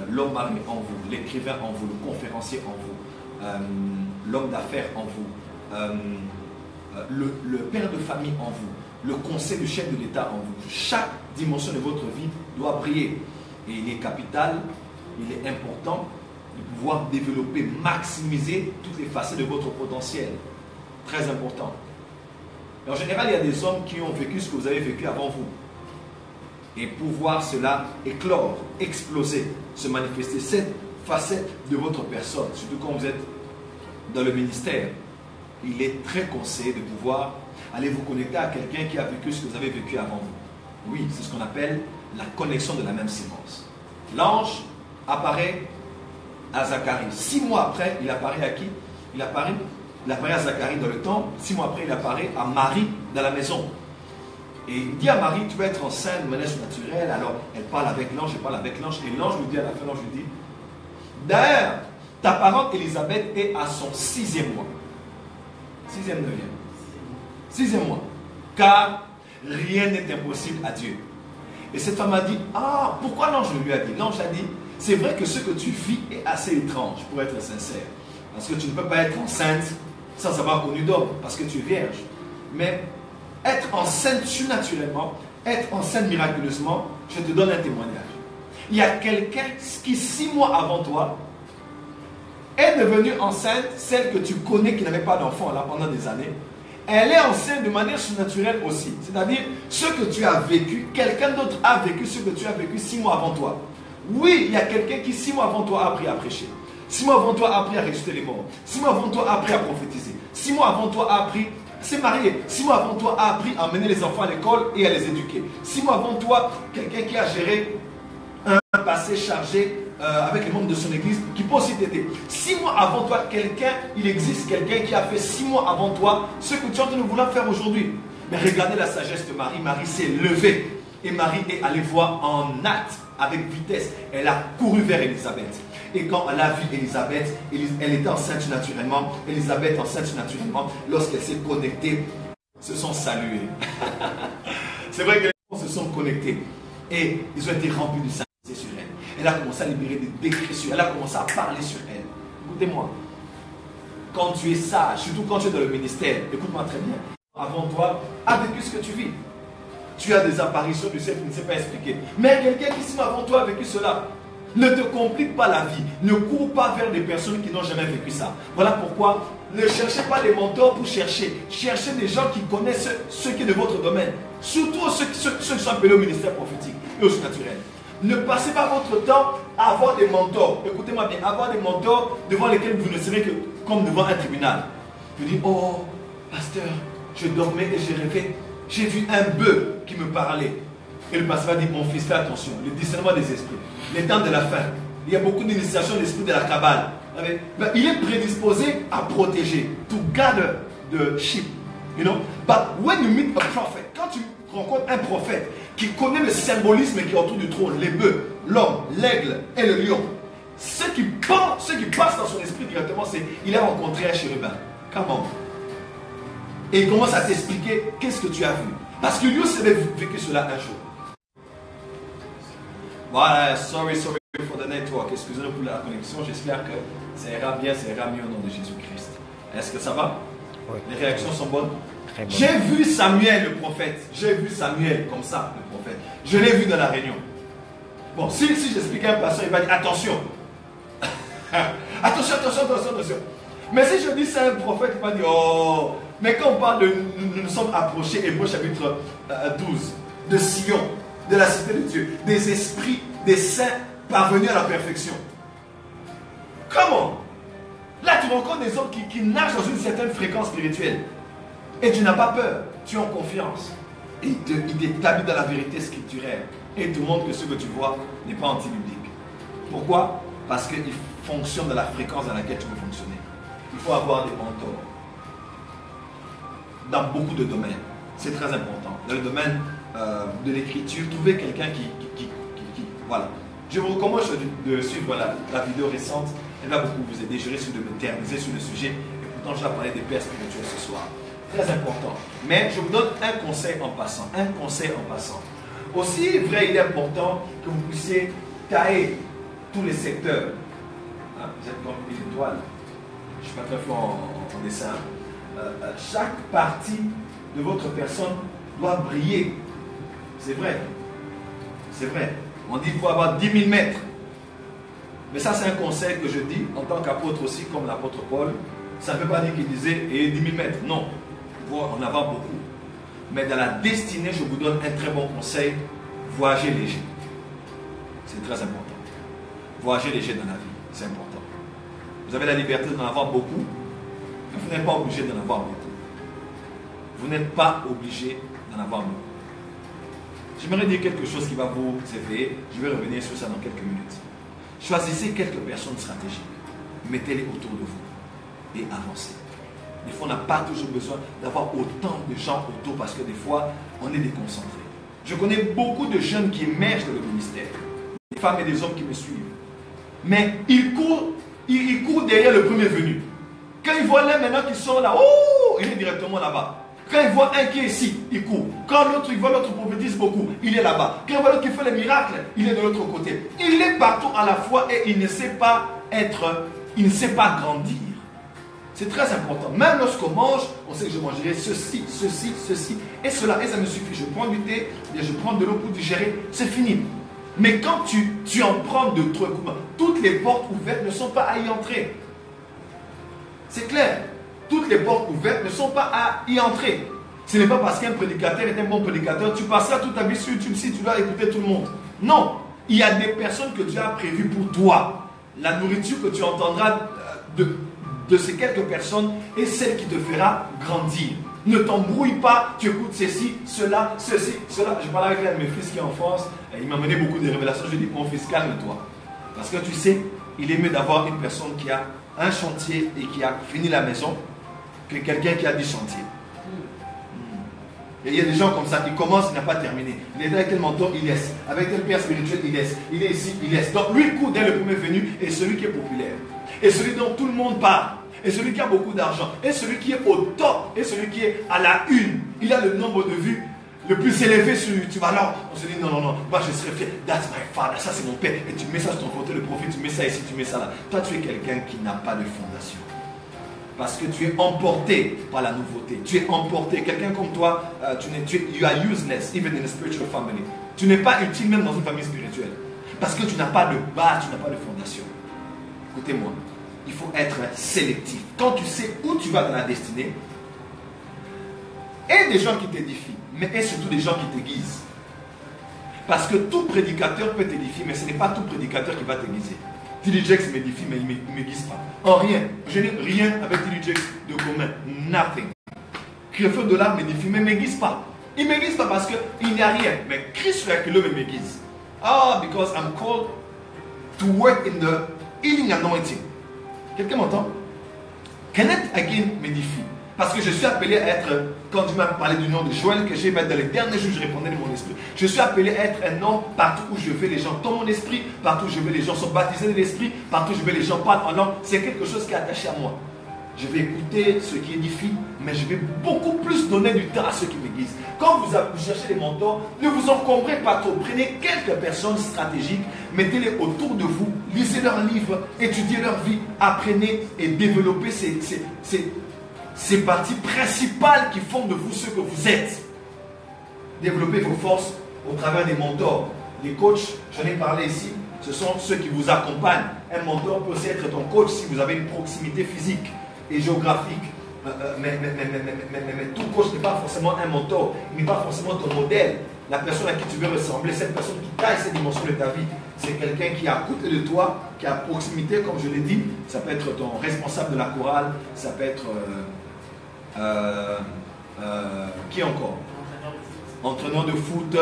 L'homme marié en vous, l'écrivain en vous, le conférencier en vous, l'homme d'affaires en vous, le père de famille en vous, le conseil du chef de l'État en vous. Chaque dimension de votre vie doit briller. Et il est capital, il est important de pouvoir développer, maximiser toutes les facettes de votre potentiel. Très important. Et en général, il y a des hommes qui ont vécu ce que vous avez vécu avant vous. Et pour voir cela éclore, exploser, se manifester, cette facette de votre personne, surtout quand vous êtes dans le ministère, il est très conseillé de pouvoir aller vous connecter à quelqu'un qui a vécu ce que vous avez vécu avant vous. Oui, c'est ce qu'on appelle la connexion de la même sémence. L'ange apparaît à Zacharie. 6 mois après, il apparaît à qui? Il apparaît à Zacharie dans le temple. 6 mois après, il apparaît à Marie dans la maison. Et il dit à Marie, tu vas être enceinte de manière naturelle. Alors, elle parle avec l'ange, elle parle avec l'ange. Et l'ange lui dit à la fin, l'ange lui dit, d'ailleurs, ta parente Élisabeth est à son 6e mois. 6e, 9e. 6e mois. Car rien n'est impossible à Dieu. Et cette femme a dit, ah, pourquoi l'ange lui a dit? L'ange a dit, c'est vrai que ce que tu vis est assez étrange, pour être sincère. Parce que tu ne peux pas être enceinte sans avoir connu d'homme, parce que tu es vierge. Mais être enceinte surnaturellement, être enceinte miraculeusement, je te donne un témoignage. Il y a quelqu'un qui 6 mois avant toi est devenue enceinte, celle que tu connais qui n'avait pas d'enfant là pendant des années, elle est enceinte de manière surnaturelle aussi. C'est-à-dire, ce que tu as vécu, quelqu'un d'autre a vécu ce que tu as vécu 6 mois avant toi. Oui, il y a quelqu'un qui 6 mois avant toi a appris à prêcher. 6 mois avant toi a appris à ressusciter les morts. 6 mois avant toi a appris à prophétiser. 6 mois avant toi a appris à se marier. 6 mois avant toi a appris à emmener les enfants à l'école et à les éduquer. 6 mois avant toi, quelqu'un qui a géré un passé chargé avec les membres de son église, qui peut aussi t'aider. 6 mois avant toi, il existe quelqu'un qui a fait 6 mois avant toi ce que tu es en train de vouloir faire aujourd'hui. Mais regardez la sagesse de Marie. Marie s'est levée et Marie est allée voir en acte avec vitesse. Elle a couru vers Élisabeth. Et quand elle a vu Élisabeth, elle était enceinte naturellement. Élisabeth enceinte naturellement. Lorsqu'elle s'est connectée, se sont salués. C'est vrai que les gens se sont connectés. Et ils ont été remplis du Saint-Esprit sur elle. Elle a commencé à libérer des décrets sur elle. Elle a commencé à parler sur elle. Écoutez-moi. Quand tu es sage, surtout quand tu es dans le ministère, écoute-moi très bien. Avant toi, a vécu ce que tu vis. Tu as des apparitions du ciel, tu ne sais pas expliquer. Mais quelqu'un qui s'est avant toi a vécu cela. Ne te complique pas la vie. Ne cours pas vers des personnes qui n'ont jamais vécu ça. Voilà pourquoi ne cherchez pas des mentors pour chercher. Cherchez des gens qui connaissent ce qui est de votre domaine. Surtout ceux qui sont appelés au ministère prophétique et au surnaturel. Ne passez pas votre temps à avoir des mentors. Écoutez-moi bien, avoir des mentors devant lesquels vous ne serez que comme devant un tribunal. Vous dites, oh, pasteur, je dormais et j'ai rêvé. J'ai vu un bœuf qui me parlait. Et le pasteur va dire, mon fils, fais attention. Le discernement des esprits. Les temps de la fin. Il y a beaucoup d'initiations de l'esprit de la Kabbale. Il est prédisposé à protéger. To gather the sheep. You know? But when you meet a prophet, quand tu rencontres un prophète qui connaît le symbolisme qui est autour du trône, les bœufs, l'homme, l'aigle et le lion, ce qui passe dans son esprit directement, c'est il a rencontré un chérubin. Comment? Et il commence à t'expliquer qu'est-ce que tu as vu. Parce que lui aussi avait vécu cela un jour. Voilà, sorry for the network. Excusez-nous pour la connexion. J'espère que ça ira bien, ça ira mieux au nom de Jésus-Christ. Est-ce que ça va? Oui. Les réactions sont bonnes? Très bonnes. J'ai vu Samuel le prophète. J'ai vu Samuel comme ça, le prophète. Je l'ai vu dans la réunion. Bon, si j'explique à un pasteur, il va dire attention. attention. Mais si je dis c'est un prophète, il va dire oh. Mais quand on parle de nous sommes approchés, Hébreux chapitre 12, de Sion, de la cité de Dieu, des esprits, des saints parvenus à la perfection. Comment? Là, tu rencontres des hommes qui nagent dans une certaine fréquence spirituelle. Et tu n'as pas peur, tu es en confiance. Et il t'établit dans la vérité scripturaire. Et il te montre que ce que tu vois n'est pas anti-biblique. Pourquoi? Parce qu'il fonctionne dans la fréquence dans laquelle tu veux fonctionner. Il faut avoir des mentors. Dans beaucoup de domaines. C'est très important. Dans le domaine de l'écriture, trouver quelqu'un qui voilà. Je vous recommande de suivre la vidéo récente. Elle va beaucoup vous aider. Je risque de me terminer sur le sujet. Et pourtant, je vais parler des pères spirituels ce soir. Très important. Mais je vous donne un conseil en passant. Un conseil en passant. Aussi vrai, il est important que vous puissiez tailler tous les secteurs. Hein, vous êtes comme une étoile. Je ne suis pas très fort en dessin. Chaque partie de votre personne doit briller. C'est vrai. C'est vrai. On dit qu'il faut avoir 10 000 mètres. Mais ça, c'est un conseil que je dis en tant qu'apôtre aussi, comme l'apôtre Paul. Ça ne veut pas dire qu'il disait et 10 000 mètres. Non. Il faut en avoir beaucoup. Mais dans la destinée, je vous donne un très bon conseil. Voyagez léger. C'est très important. Voyagez léger dans la vie. C'est important. Vous avez la liberté d'en avoir beaucoup. Mais vous n'êtes pas obligé d'en avoir beaucoup. Vous n'êtes pas obligé d'en avoir beaucoup. J'aimerais dire quelque chose qui va vous éveiller. Je vais revenir sur ça dans quelques minutes. Choisissez quelques personnes stratégiques. Mettez-les autour de vous. Et avancez. Des fois, on n'a pas toujours besoin d'avoir autant de gens autour parce que des fois, on est déconcentré. Je connais beaucoup de jeunes qui émergent dans le ministère. Des femmes et des hommes qui me suivent. Mais ils courent derrière le premier venu. Quand ils voient l'un maintenant qui sort là, oh, il est directement là-bas. Quand ils voient un qui est ici, il court. Quand l'autre, il voit l'autre prophétise beaucoup, il est là-bas. Quand il voit l'autre qui fait les miracles, il est de l'autre côté. Il est partout à la fois et il ne sait pas grandir. C'est très important. Même lorsqu'on mange, on sait que je mangerai ceci, et cela. Et ça me suffit. Je prends du thé, je prends de l'eau pour digérer, c'est fini. Mais quand tu en prends de trop, toutes les portes ouvertes ne sont pas à y entrer. C'est clair. Toutes les portes ouvertes ne sont pas à y entrer. Ce n'est pas parce qu'un prédicateur est un bon prédicateur, tu passeras toute ta vie sur YouTube si tu dois écouter tout le monde. Non. Il y a des personnes que Dieu a prévues pour toi. La nourriture que tu entendras de ces quelques personnes est celle qui te fera grandir. Ne t'embrouille pas, tu écoutes ceci, cela, ceci, cela. Je parlais avec l'un de mes fils qui est en France, et il m'a mené beaucoup de révélations. Je lui ai dit, mon fils, calme-toi. Parce que tu sais, il est mieux d'avoir une personne qui a un chantier et qui a fini la maison que quelqu'un qui a 10 chantiers. Et il y a des gens comme ça, ils commencent, il n'a pas terminé. Il est avec tel mentor, il laisse. Avec tel père spirituel, il laisse. Il est ici, il laisse. Donc lui, il court dès le premier venu, et celui qui est populaire. Et celui dont tout le monde parle. Et celui qui a beaucoup d'argent. Et celui qui est au top. Et celui qui est à la une. Il a le nombre de vues le plus élevé sur YouTube. Alors, on se dit, non, non, non, moi je serais fier. That's my father, ça c'est mon père. Et tu mets ça sur ton fauteuil, le prophète, tu mets ça ici, tu mets ça là. Toi, tu es quelqu'un qui n'a pas de fondation. Parce que tu es emporté par la nouveauté. Tu es emporté. Quelqu'un comme toi, you are useless, even in a spiritual family. Tu n'es pas utile même dans une famille spirituelle. Parce que tu n'as pas de base, tu n'as pas de fondation. Écoutez-moi, il faut être sélectif. Quand tu sais où tu vas dans la destinée, et des gens qui t'édifient, mais et surtout des gens qui t'aiguisent. Parce que tout prédicateur peut t'édifier, mais ce n'est pas tout prédicateur qui va t'aiguiser. Tilly Jakes m'édifie, mais il ne m'aiguise pas. En rien. Je n'ai rien avec Tilly Jakes de commun. Nothing. Crefeu de l'art m'édifie, mais il ne m'aiguise pas. Il ne m'aiguise pas parce qu'il n'y a rien. Mais Christ Raculeux m'aiguise. Ah, because I'm called to work in the healing anointing. Quelqu'un m'entend? Kenneth Hagin m'édifie. Parce que je suis appelé à être, quand tu m'as parlé du nom de Joël, que j'ai mis dans les derniers jours, je répondais de mon esprit. Je suis appelé à être un homme partout où je vais, les gens tombent mon esprit, partout où je vais, les gens sont baptisés de l'esprit, partout où je vais, les gens parlent en langue. C'est quelque chose qui est attaché à moi. Je vais écouter ce qui édifie, mais je vais beaucoup plus donner du temps à ceux qui m'aiguisent. Quand vous cherchez des mentors, ne vous encombrez pas trop. Prenez quelques personnes stratégiques, mettez-les autour de vous, lisez leurs livres, étudiez leur vie, apprenez et développez ces parties principales qui font de vous ce que vous êtes. Développez vos forces au travers des mentors. Les coachs, j'en ai parlé ici, ce sont ceux qui vous accompagnent. Un mentor peut aussi être ton coach si vous avez une proximité physique et géographique. Mais tout coach n'est pas forcément un mentor, il n'est pas forcément ton modèle. La personne à qui tu veux ressembler, cette personne qui taille ces dimensions de ta vie, c'est quelqu'un qui est à côté de toi, qui est à proximité, comme je l'ai dit. Ça peut être ton responsable de la chorale, ça peut être qui encore? Entraîneur de foot,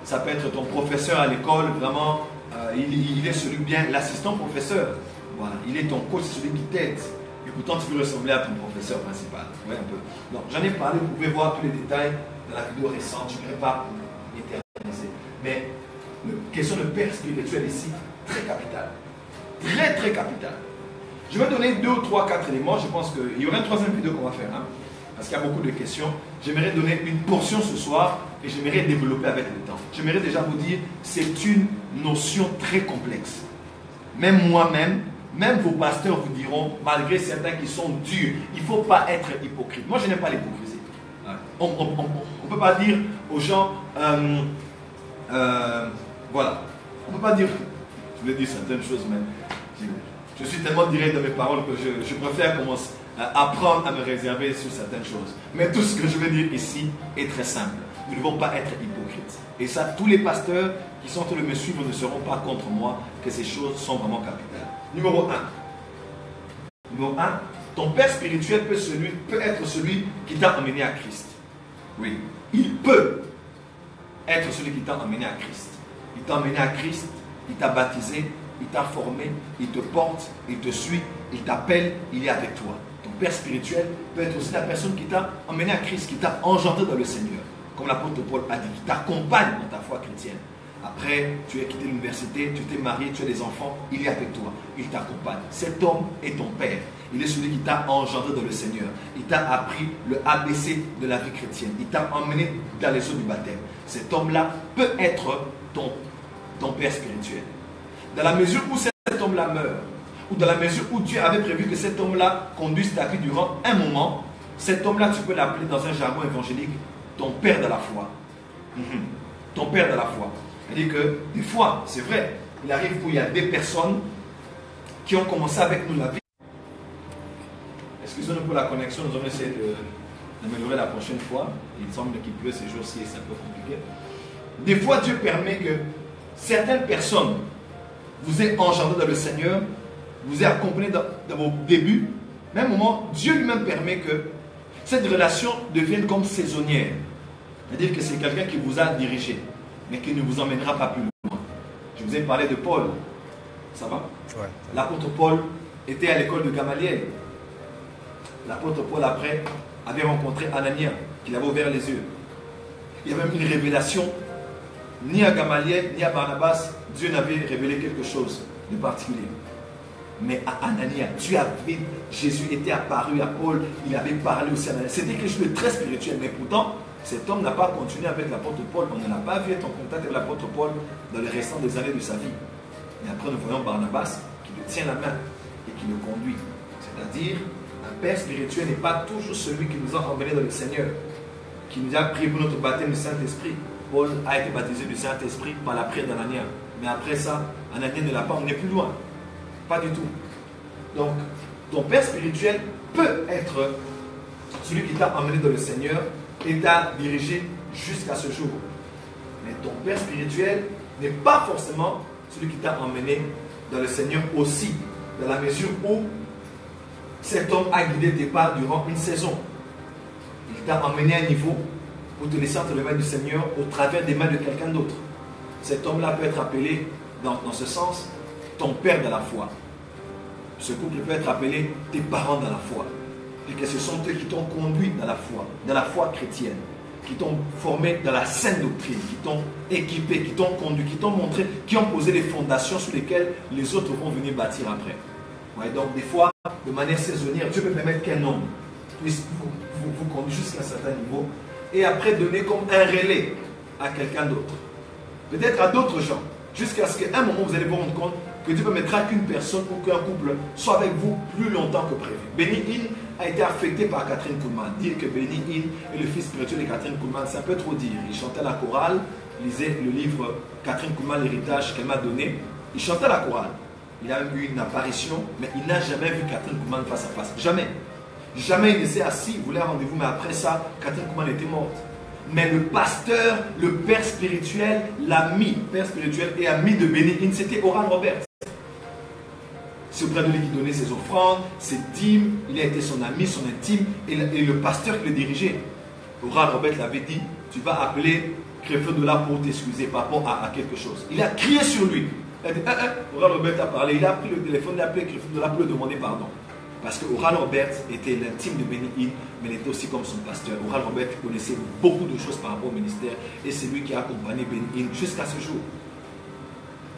ça peut être ton professeur à l'école, vraiment, il est celui bien, l'assistant professeur. Voilà, il est ton coach, celui qui t'aide. Et pourtant, tu veux ressembler à ton professeur principal. Oui, un peu. Donc, j'en ai parlé, vous pouvez voir tous les détails dans la vidéo récente, je ne vais pas m'éterniser. Mais la question de père spirituel ici, très capitale. Très, très capitale. Je vais donner 2 ou 3, 4 éléments. Je pense qu'il y aura une troisième vidéo qu'on va faire. Hein, parce qu'il y a beaucoup de questions. J'aimerais donner une portion ce soir et j'aimerais développer avec le temps. J'aimerais déjà vous dire, c'est une notion très complexe. Même moi-même, même vos pasteurs vous diront, malgré certains qui sont durs, il ne faut pas être hypocrite. Moi, je n'aime pas l'hypocrisie. On ne peut pas dire aux gens, voilà, on ne peut pas dire, je voulais dire certaines choses, mais je suis tellement direct dans mes paroles que je préfère commencer à apprendre à me réserver sur certaines choses. Mais tout ce que je veux dire ici est très simple. Nous ne devons pas être hypocrites. Et ça, tous les pasteurs qui sont en train de me suivre ne seront pas contre moi que ces choses sont vraiment capitales. Numéro 1. Numéro 1, ton père spirituel peut être celui qui t'a emmené à Christ. Oui, il peut être celui qui t'a emmené à Christ. Il t'a emmené à Christ, il t'a baptisé, il t'a formé, il te porte, il te suit, il t'appelle, il est avec toi. Ton père spirituel peut être aussi la personne qui t'a emmené à Christ, qui t'a engendré dans le Seigneur. Comme l'apôtre Paul a dit, qui t'accompagne dans ta foi chrétienne. Après, tu as quitté l'université, tu t'es marié, tu as des enfants, il est avec toi, il t'accompagne. Cet homme est ton père. Il est celui qui t'a engendré dans le Seigneur. Il t'a appris le ABC de la vie chrétienne. Il t'a emmené dans les eaux du baptême. Cet homme-là peut être ton père spirituel. Dans la mesure où cet homme-là meurt, ou dans la mesure où Dieu avait prévu que cet homme-là conduise ta vie durant un moment, cet homme-là, tu peux l'appeler dans un jargon évangélique ton père de la foi. Ton père de la foi. C'est-à-dire que des fois, c'est vrai, il arrive où il y a des personnes qui ont commencé avec nous la vie. Excusez-nous pour la connexion, nous allons essayer d'améliorer la prochaine fois. Il semble qu'il pleut ces jours-ci et c'est un peu compliqué. Des fois, Dieu permet que certaines personnes vous aient engendré dans le Seigneur, vous aient accompagné dans vos débuts. Mais à un moment, Dieu lui-même permet que cette relation devienne comme saisonnière. C'est-à-dire que c'est quelqu'un qui vous a dirigé, mais qui ne vous emmènera pas plus loin. Je vous ai parlé de Paul. Ça va? Ouais. L'apôtre Paul était à l'école de Gamaliel. L'apôtre Paul, après, avait rencontré Anania, qui l'avait ouvert les yeux. Il y avait même une révélation. Ni à Gamaliel, ni à Barnabas, Dieu n'avait révélé quelque chose de particulier. Mais à Anania, Jésus était apparu à Paul, il avait parlé aussi à Anania. C'était quelque chose de très spirituel, mais pourtant, cet homme n'a pas continué avec l'apôtre Paul. On ne l'a pas vu être en contact avec l'apôtre Paul dans les restants des années de sa vie. Et après, nous voyons Barnabas qui le tient la main et qui le conduit. C'est-à-dire, un père spirituel n'est pas toujours celui qui nous a emmenés dans le Seigneur, qui nous a prié pour notre baptême du Saint-Esprit. Paul a été baptisé du Saint-Esprit par la prière d'Anania. Mais après ça, Anania ne l'a pas emmené plus loin. Pas du tout. Donc, ton père spirituel peut être celui qui t'a emmené dans le Seigneur et t'a dirigé jusqu'à ce jour. Mais ton père spirituel n'est pas forcément celui qui t'a emmené dans le Seigneur aussi, dans la mesure où cet homme a guidé tes pas durant une saison. Il t'a emmené à un niveau pour te laisser entre les mains du Seigneur au travers des mains de quelqu'un d'autre. Cet homme-là peut être appelé, dans ce sens, ton père dans la foi. Ce couple peut être appelé tes parents dans la foi. Et que ce sont eux qui t'ont conduit dans la foi chrétienne, qui t'ont formé dans la sainte doctrine, qui t'ont équipé, qui t'ont conduit, qui t'ont montré, qui ont posé les fondations sur lesquelles les autres vont venir bâtir après. Ouais, donc des fois, de manière saisonnière, Dieu peut permettre qu'un homme puisse vous conduire jusqu'à un certain niveau et après donner comme un relais à quelqu'un d'autre. Peut-être à d'autres gens, jusqu'à ce qu'à un moment vous allez vous rendre compte que Dieu permettra qu'une personne ou qu'un couple soit avec vous plus longtemps que prévu. Benny Hinn a été affecté par Catherine Kuhlman. Dire que Benny Hinn est le fils spirituel de Catherine Kuhlman, c'est un peu trop dire. Il chantait la chorale, lisait le livre Catherine Kuhlman, l'héritage qu'elle m'a donné. Il chantait la chorale. Il a eu une apparition, mais il n'a jamais vu Catherine Kuhlman face à face. Jamais. Jamais il s'est assis, il voulait un rendez-vous, mais après ça, Catherine Kuhlman était morte. Mais le pasteur, le père spirituel, l'ami, père spirituel et ami de Benny Hinn, c'était Oral Roberts. C'est auprès de lui qui donnait ses offrandes, ses dîmes, il a été son ami, son intime, et le pasteur qui le dirigeait. Oral Roberts l'avait dit, tu vas appeler Creflo-Dollar pour t'excuser par rapport à quelque chose. Il a crié sur lui. Il a dit, Oral Roberts a parlé, il a pris le téléphone, il a appelé Creflo-Dollar pour lui demander pardon. Parce que Oral Roberts était l'intime de Benny Hinn, mais il était aussi comme son pasteur. Oral Roberts connaissait beaucoup de choses par rapport au ministère, et c'est lui qui a accompagné Benny Hinn jusqu'à ce jour.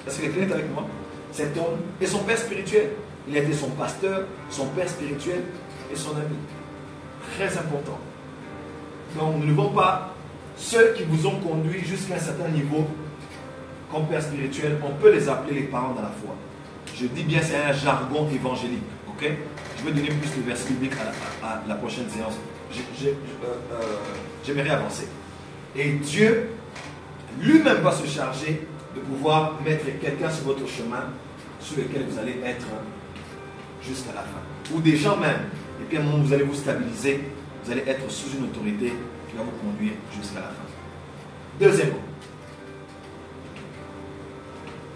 Est-ce que quelqu'un est avec moi? Cet homme est son père spirituel. Il a été son pasteur, son père spirituel et son ami. Très important. Donc nous ne devons pas, ceux qui vous ont conduit jusqu'à un certain niveau, comme père spirituel, on peut les appeler les parents dans la foi. Je dis bien, c'est un jargon évangélique. Okay? Je vais donner plus de versets bibliques à la prochaine séance. J'aimerais avancer. Et Dieu lui-même va se charger de pouvoir mettre quelqu'un sur votre chemin sur lequel vous allez être jusqu'à la fin. Ou des gens même. Et puis à un moment, vous allez vous stabiliser. Vous allez être sous une autorité qui va vous conduire jusqu'à la fin. Deuxièmement,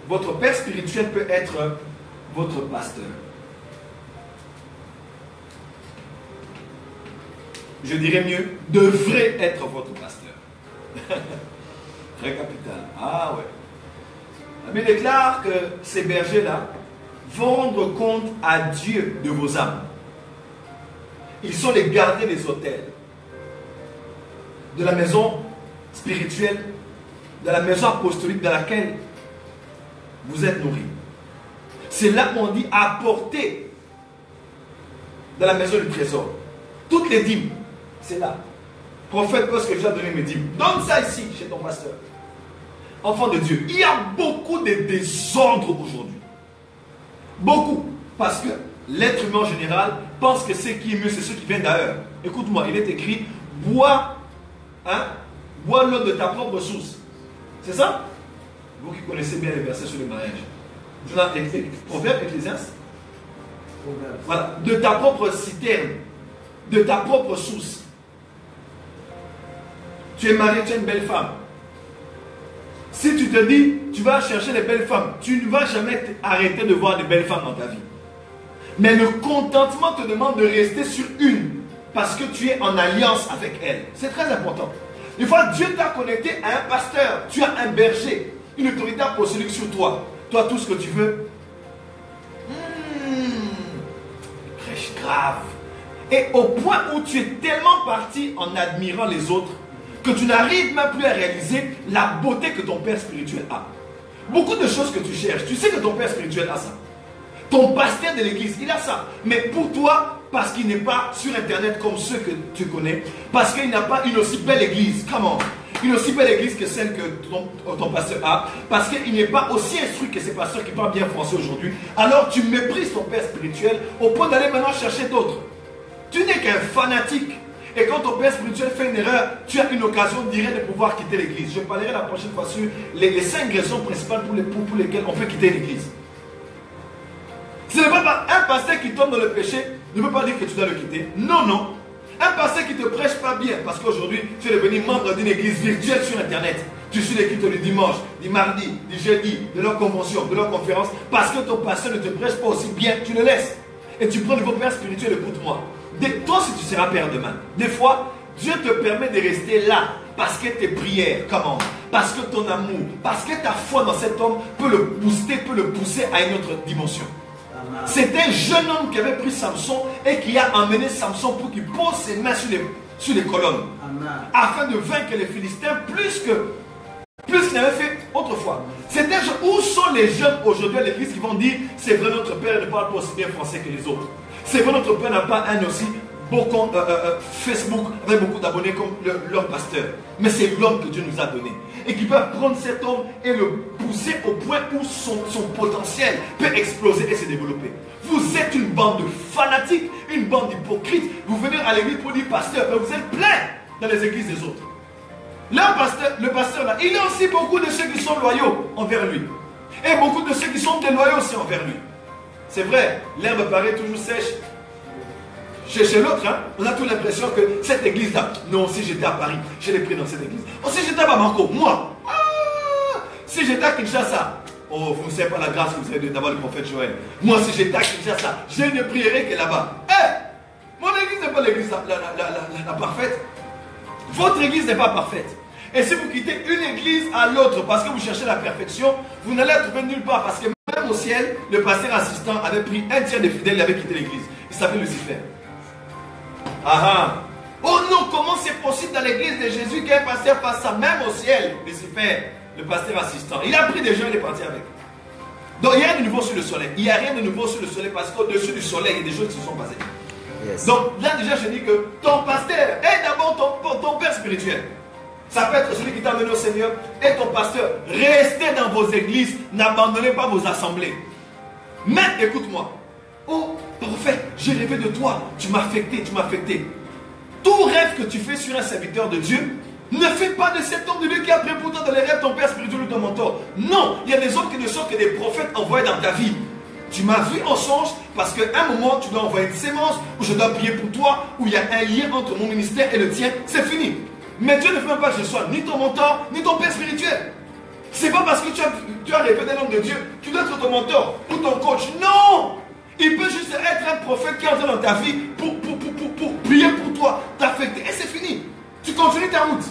votre père spirituel peut être votre pasteur. Je dirais mieux, devrait être votre pasteur. Très capital. Ah ouais. La Bible déclare que ces bergers-là vont rendre compte à Dieu de vos âmes. Ils sont les gardiens des autels, de la maison spirituelle, de la maison apostolique dans laquelle vous êtes nourris. C'est là qu'on dit apporter dans la maison du trésor. Toutes les dîmes, c'est là. Prophète, parce que je dois donner mes dîmes. Donne ça ici, chez ton pasteur. Enfant de Dieu, il y a beaucoup de désordre aujourd'hui. Beaucoup. Parce que l'être humain en général pense que ce qui est mieux, c'est ce qui vient d'ailleurs. Écoute-moi, il est écrit, bois l'eau de ta propre source. C'est ça? Vous qui connaissez bien les versets sur le mariage. Proverbe Ecclésiaste. Voilà. De ta propre citerne. de ta propre source. Tu es marié, tu es une belle femme. Si tu te dis, tu vas chercher les belles femmes, tu ne vas jamais arrêter de voir de belles femmes dans ta vie. Mais le contentement te demande de rester sur une, parce que tu es en alliance avec elle. C'est très important. Une fois Dieu t'a connecté à un pasteur, tu as un berger, une autorité apostolique sur toi. Toi, tout ce que tu veux, prêche grave. Et au point où tu es tellement parti en admirant les autres, que tu n'arrives même plus à réaliser la beauté que ton père spirituel a. Beaucoup de choses que tu cherches, tu sais que ton père spirituel a ça. Ton pasteur de l'église, il a ça. Mais pour toi, parce qu'il n'est pas sur internet comme ceux que tu connais, parce qu'il n'a pas une aussi belle église, comment? Une aussi belle église que celle que ton pasteur a, parce qu'il n'est pas aussi instruit que ces pasteurs qui parlent bien français aujourd'hui, alors tu méprises ton père spirituel au point d'aller maintenant chercher d'autres. Tu n'es qu'un fanatique. Et quand ton père spirituel fait une erreur, tu as une occasion directe de pouvoir quitter l'église. Je parlerai la prochaine fois sur les 5 raisons principales pour lesquelles on peut quitter l'église. Ce n'est pas un pasteur qui tombe dans le péché ne veut pas dire que tu dois le quitter. Non, non. Un pasteur qui ne te prêche pas bien, parce qu'aujourd'hui, tu es devenu membre d'une église virtuelle sur internet. Tu suis l'équipe du dimanche, du mardi, du jeudi, de leur convention, de leur conférence, parce que ton pasteur ne te prêche pas aussi bien, tu le laisses. Et tu prends le nouveau père spirituel, écoute-moi. Toi, si tu seras père demain, des fois, Dieu te permet de rester là, parce que tes prières, comment? Parce que ton amour, parce que ta foi dans cet homme peut le booster, peut le pousser à une autre dimension. C'est un jeune homme qui avait pris Samson et qui a emmené Samson pour qu'il pose ses mains sur les colonnes. Amen. Afin de vaincre les Philistins plus qu'il n'avait fait autrefois. C'est un jeune. Où sont les jeunes aujourd'hui à l'église qui vont dire c'est vrai, notre père ne parle pas aussi bien français que les autres. C'est vrai, notre père n'a pas un aussi beau compte Facebook avec beaucoup d'abonnés comme leur pasteur. Mais c'est l'homme que Dieu nous a donné. Et qui peut prendre cet homme et le pousser au point où son potentiel peut exploser et se développer. Vous êtes une bande de fanatiques, une bande d'hypocrites. Vous venez à l'église pour dire pasteur, mais vous êtes plein dans les églises des autres. Le pasteur là, il a aussi beaucoup de ceux qui sont loyaux envers lui. Et beaucoup de ceux qui sont déloyaux aussi envers lui. C'est vrai, l'herbe paraît toujours sèche. Chez l'autre, hein, on a toute l'impression que cette église-là, non, si j'étais à Paris, je l'ai pris dans cette église. Oh, si j'étais à Bamako, moi, si j'étais à Kinshasa, oh, vous ne savez pas la grâce que vous avez d'avoir le prophète Joël. Moi, si j'étais à Kinshasa, je ne prierais que là-bas. Mon église n'est pas l'église la parfaite. Votre église n'est pas parfaite. Et si vous quittez une église à l'autre parce que vous cherchez la perfection, vous n'allez la trouver nulle part. Parce que même au ciel, le pasteur assistant avait pris un tiers des fidèles, il avait quitté l'église. Il s'appelle Lucifer. Oh non, comment c'est possible dans l'église de Jésus qu'un pasteur fasse ça? Même au ciel, Lucifer, le pasteur assistant, il a pris des gens, il est parti avec. Donc il y a rien de nouveau sur le soleil. Il n'y a rien de nouveau sur le soleil parce qu'au-dessus du soleil, il y a des choses qui se sont passées. Yes. Donc là déjà je dis que ton pasteur est d'abord ton père spirituel. Ça peut être celui qui t'a amené au Seigneur et ton pasteur. Restez dans vos églises, n'abandonnez pas vos assemblées. Mais écoute-moi. Oh, prophète, j'ai rêvé de toi. Tu m'as affecté, tu m'as affecté. Tout rêve que tu fais sur un serviteur de Dieu, ne fais pas de cet homme de Dieu qui a pris pour toi dans les rêves ton père spirituel ou ton mentor. Non, il y a des hommes qui ne sont que des prophètes envoyés dans ta vie. Tu m'as vu en songe parce qu'à un moment, tu dois envoyer une sémence où je dois prier pour toi, où il y a un lien entre mon ministère et le tien. C'est fini. Mais Dieu ne veut même pas que je sois ni ton mentor, ni ton père spirituel. C'est pas parce que tu as rêvé d'un homme de Dieu, tu dois être ton mentor ou ton coach. Non! Il peut juste être un prophète qui entre dans ta vie pour prier pour toi, t'affecter. Et c'est fini. Tu continues ta route.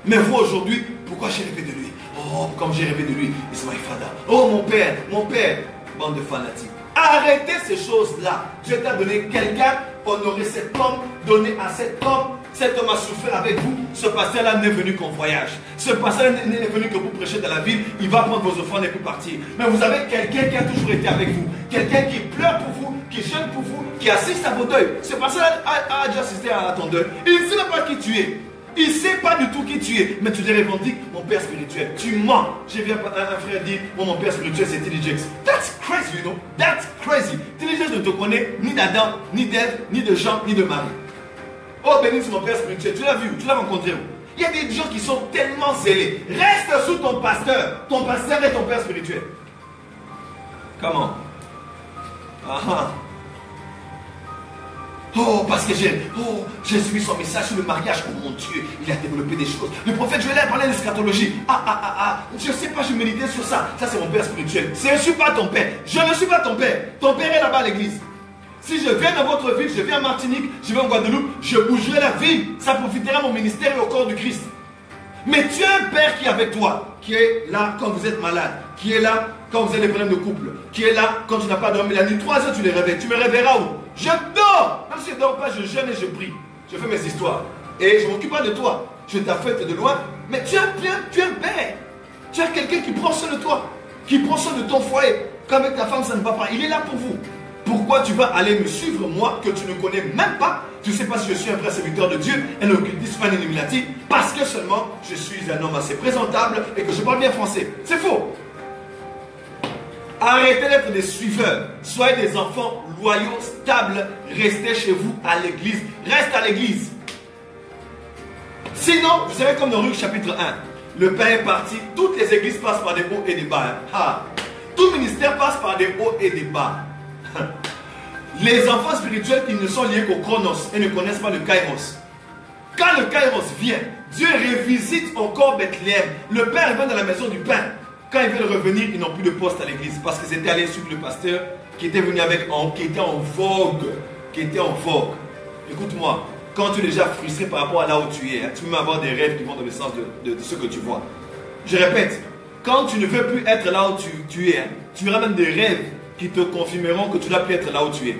Mais vous aujourd'hui, pourquoi j'ai rêvé de lui? Oh, comme j'ai rêvé de lui, Ismaël Fada. Oh, mon père, bande de fanatiques. Arrêtez ces choses-là. Dieu t'a donné quelqu'un, honorez cet homme, donnez à cet homme. Cet homme a souffert avec vous. Ce pasteur-là n'est venu qu'en voyage. Ce pasteur n'est venu que pour prêcher dans la ville. Il va prendre vos offrandes et puis partir. Mais vous avez quelqu'un qui a toujours été avec vous. Quelqu'un qui pleure pour vous, qui jeûne pour vous, qui assiste à vos deuils. Ce pasteur-là a déjà assisté à ton deuil. Il ne sait même pas qui tu es. Il ne sait pas du tout qui tu es. Mais tu te revendiques mon père spirituel. Tu mens. J'ai vu un frère dire, mon père spirituel c'est T.D. Jakes. That's crazy, you know. That's crazy. T.D. Jakes ne te connaît ni d'Adam, ni d'Ève, ni de Jean, ni de Marie. Oh, béni c'est mon père spirituel. Tu l'as vu, tu l'as rencontré où? Il y a des gens qui sont tellement zélés. Reste sous ton pasteur. Ton pasteur est ton père spirituel. Comment? Oh, parce que j'ai suivi son message sur le mariage. Oh mon Dieu, il a développé des choses. Le prophète Joël a parlé d'eschatologie. Je ne sais pas, je méditais sur ça. Ça, c'est mon père spirituel. Je ne suis pas ton père. Je ne suis pas ton père. Ton père est là-bas à l'église. Si je viens dans votre ville, je viens en Martinique, je vais en Guadeloupe, je bougerai la ville. Ça profitera à mon ministère et au corps du Christ. Mais tu as un père qui est avec toi, qui est là quand vous êtes malade, qui est là quand vous avez des problèmes de couple, qui est là quand tu n'as pas dormi la nuit. 3 heures, tu les réveilles. Tu me réveilleras où? Je dors. Même si je ne dors pas, je jeûne et je prie. Je fais mes histoires. Et je ne m'occupe pas de toi. Je t'affecte de loin. Mais tu as un père. Tu as quelqu'un qui prend soin de toi, qui prend soin de ton foyer. Quand avec ta femme, ça ne va pas. Il est là pour vous. Pourquoi tu vas aller me suivre, moi, que tu ne connais même pas? Tu ne sais pas si je suis un vrai serviteur de Dieu, un occultiste, un illuminati, parce que seulement je suis un homme assez présentable et que je parle bien français. C'est faux. Arrêtez d'être des suiveurs. Soyez des enfants loyaux, stables. Restez chez vous à l'église. Reste à l'église. Sinon, vous savez comme dans Luc chapitre 1, le pain est parti. Toutes les églises passent par des hauts et des bas. Tout ministère passe par des hauts et des bas. Les enfants spirituels qui ne sont liés qu'au chronos et ne connaissent pas le kairos. Quand le kairos vient, Dieu revisite encore Bethléem. Le père vient dans la maison du pain. Quand ils veulent revenir, ils n'ont plus de poste à l'église parce qu'ils étaient allés suivre le pasteur qui était venu qui était en vogue. Écoute-moi, quand tu es déjà frustré par rapport à là où tu es, tu peux même avoir des rêves qui vont dans le sens de ce que tu vois. Je répète, quand tu ne veux plus être là où tu es, tu auras même des rêves qui te confirmeront que tu dois plus être là où tu es.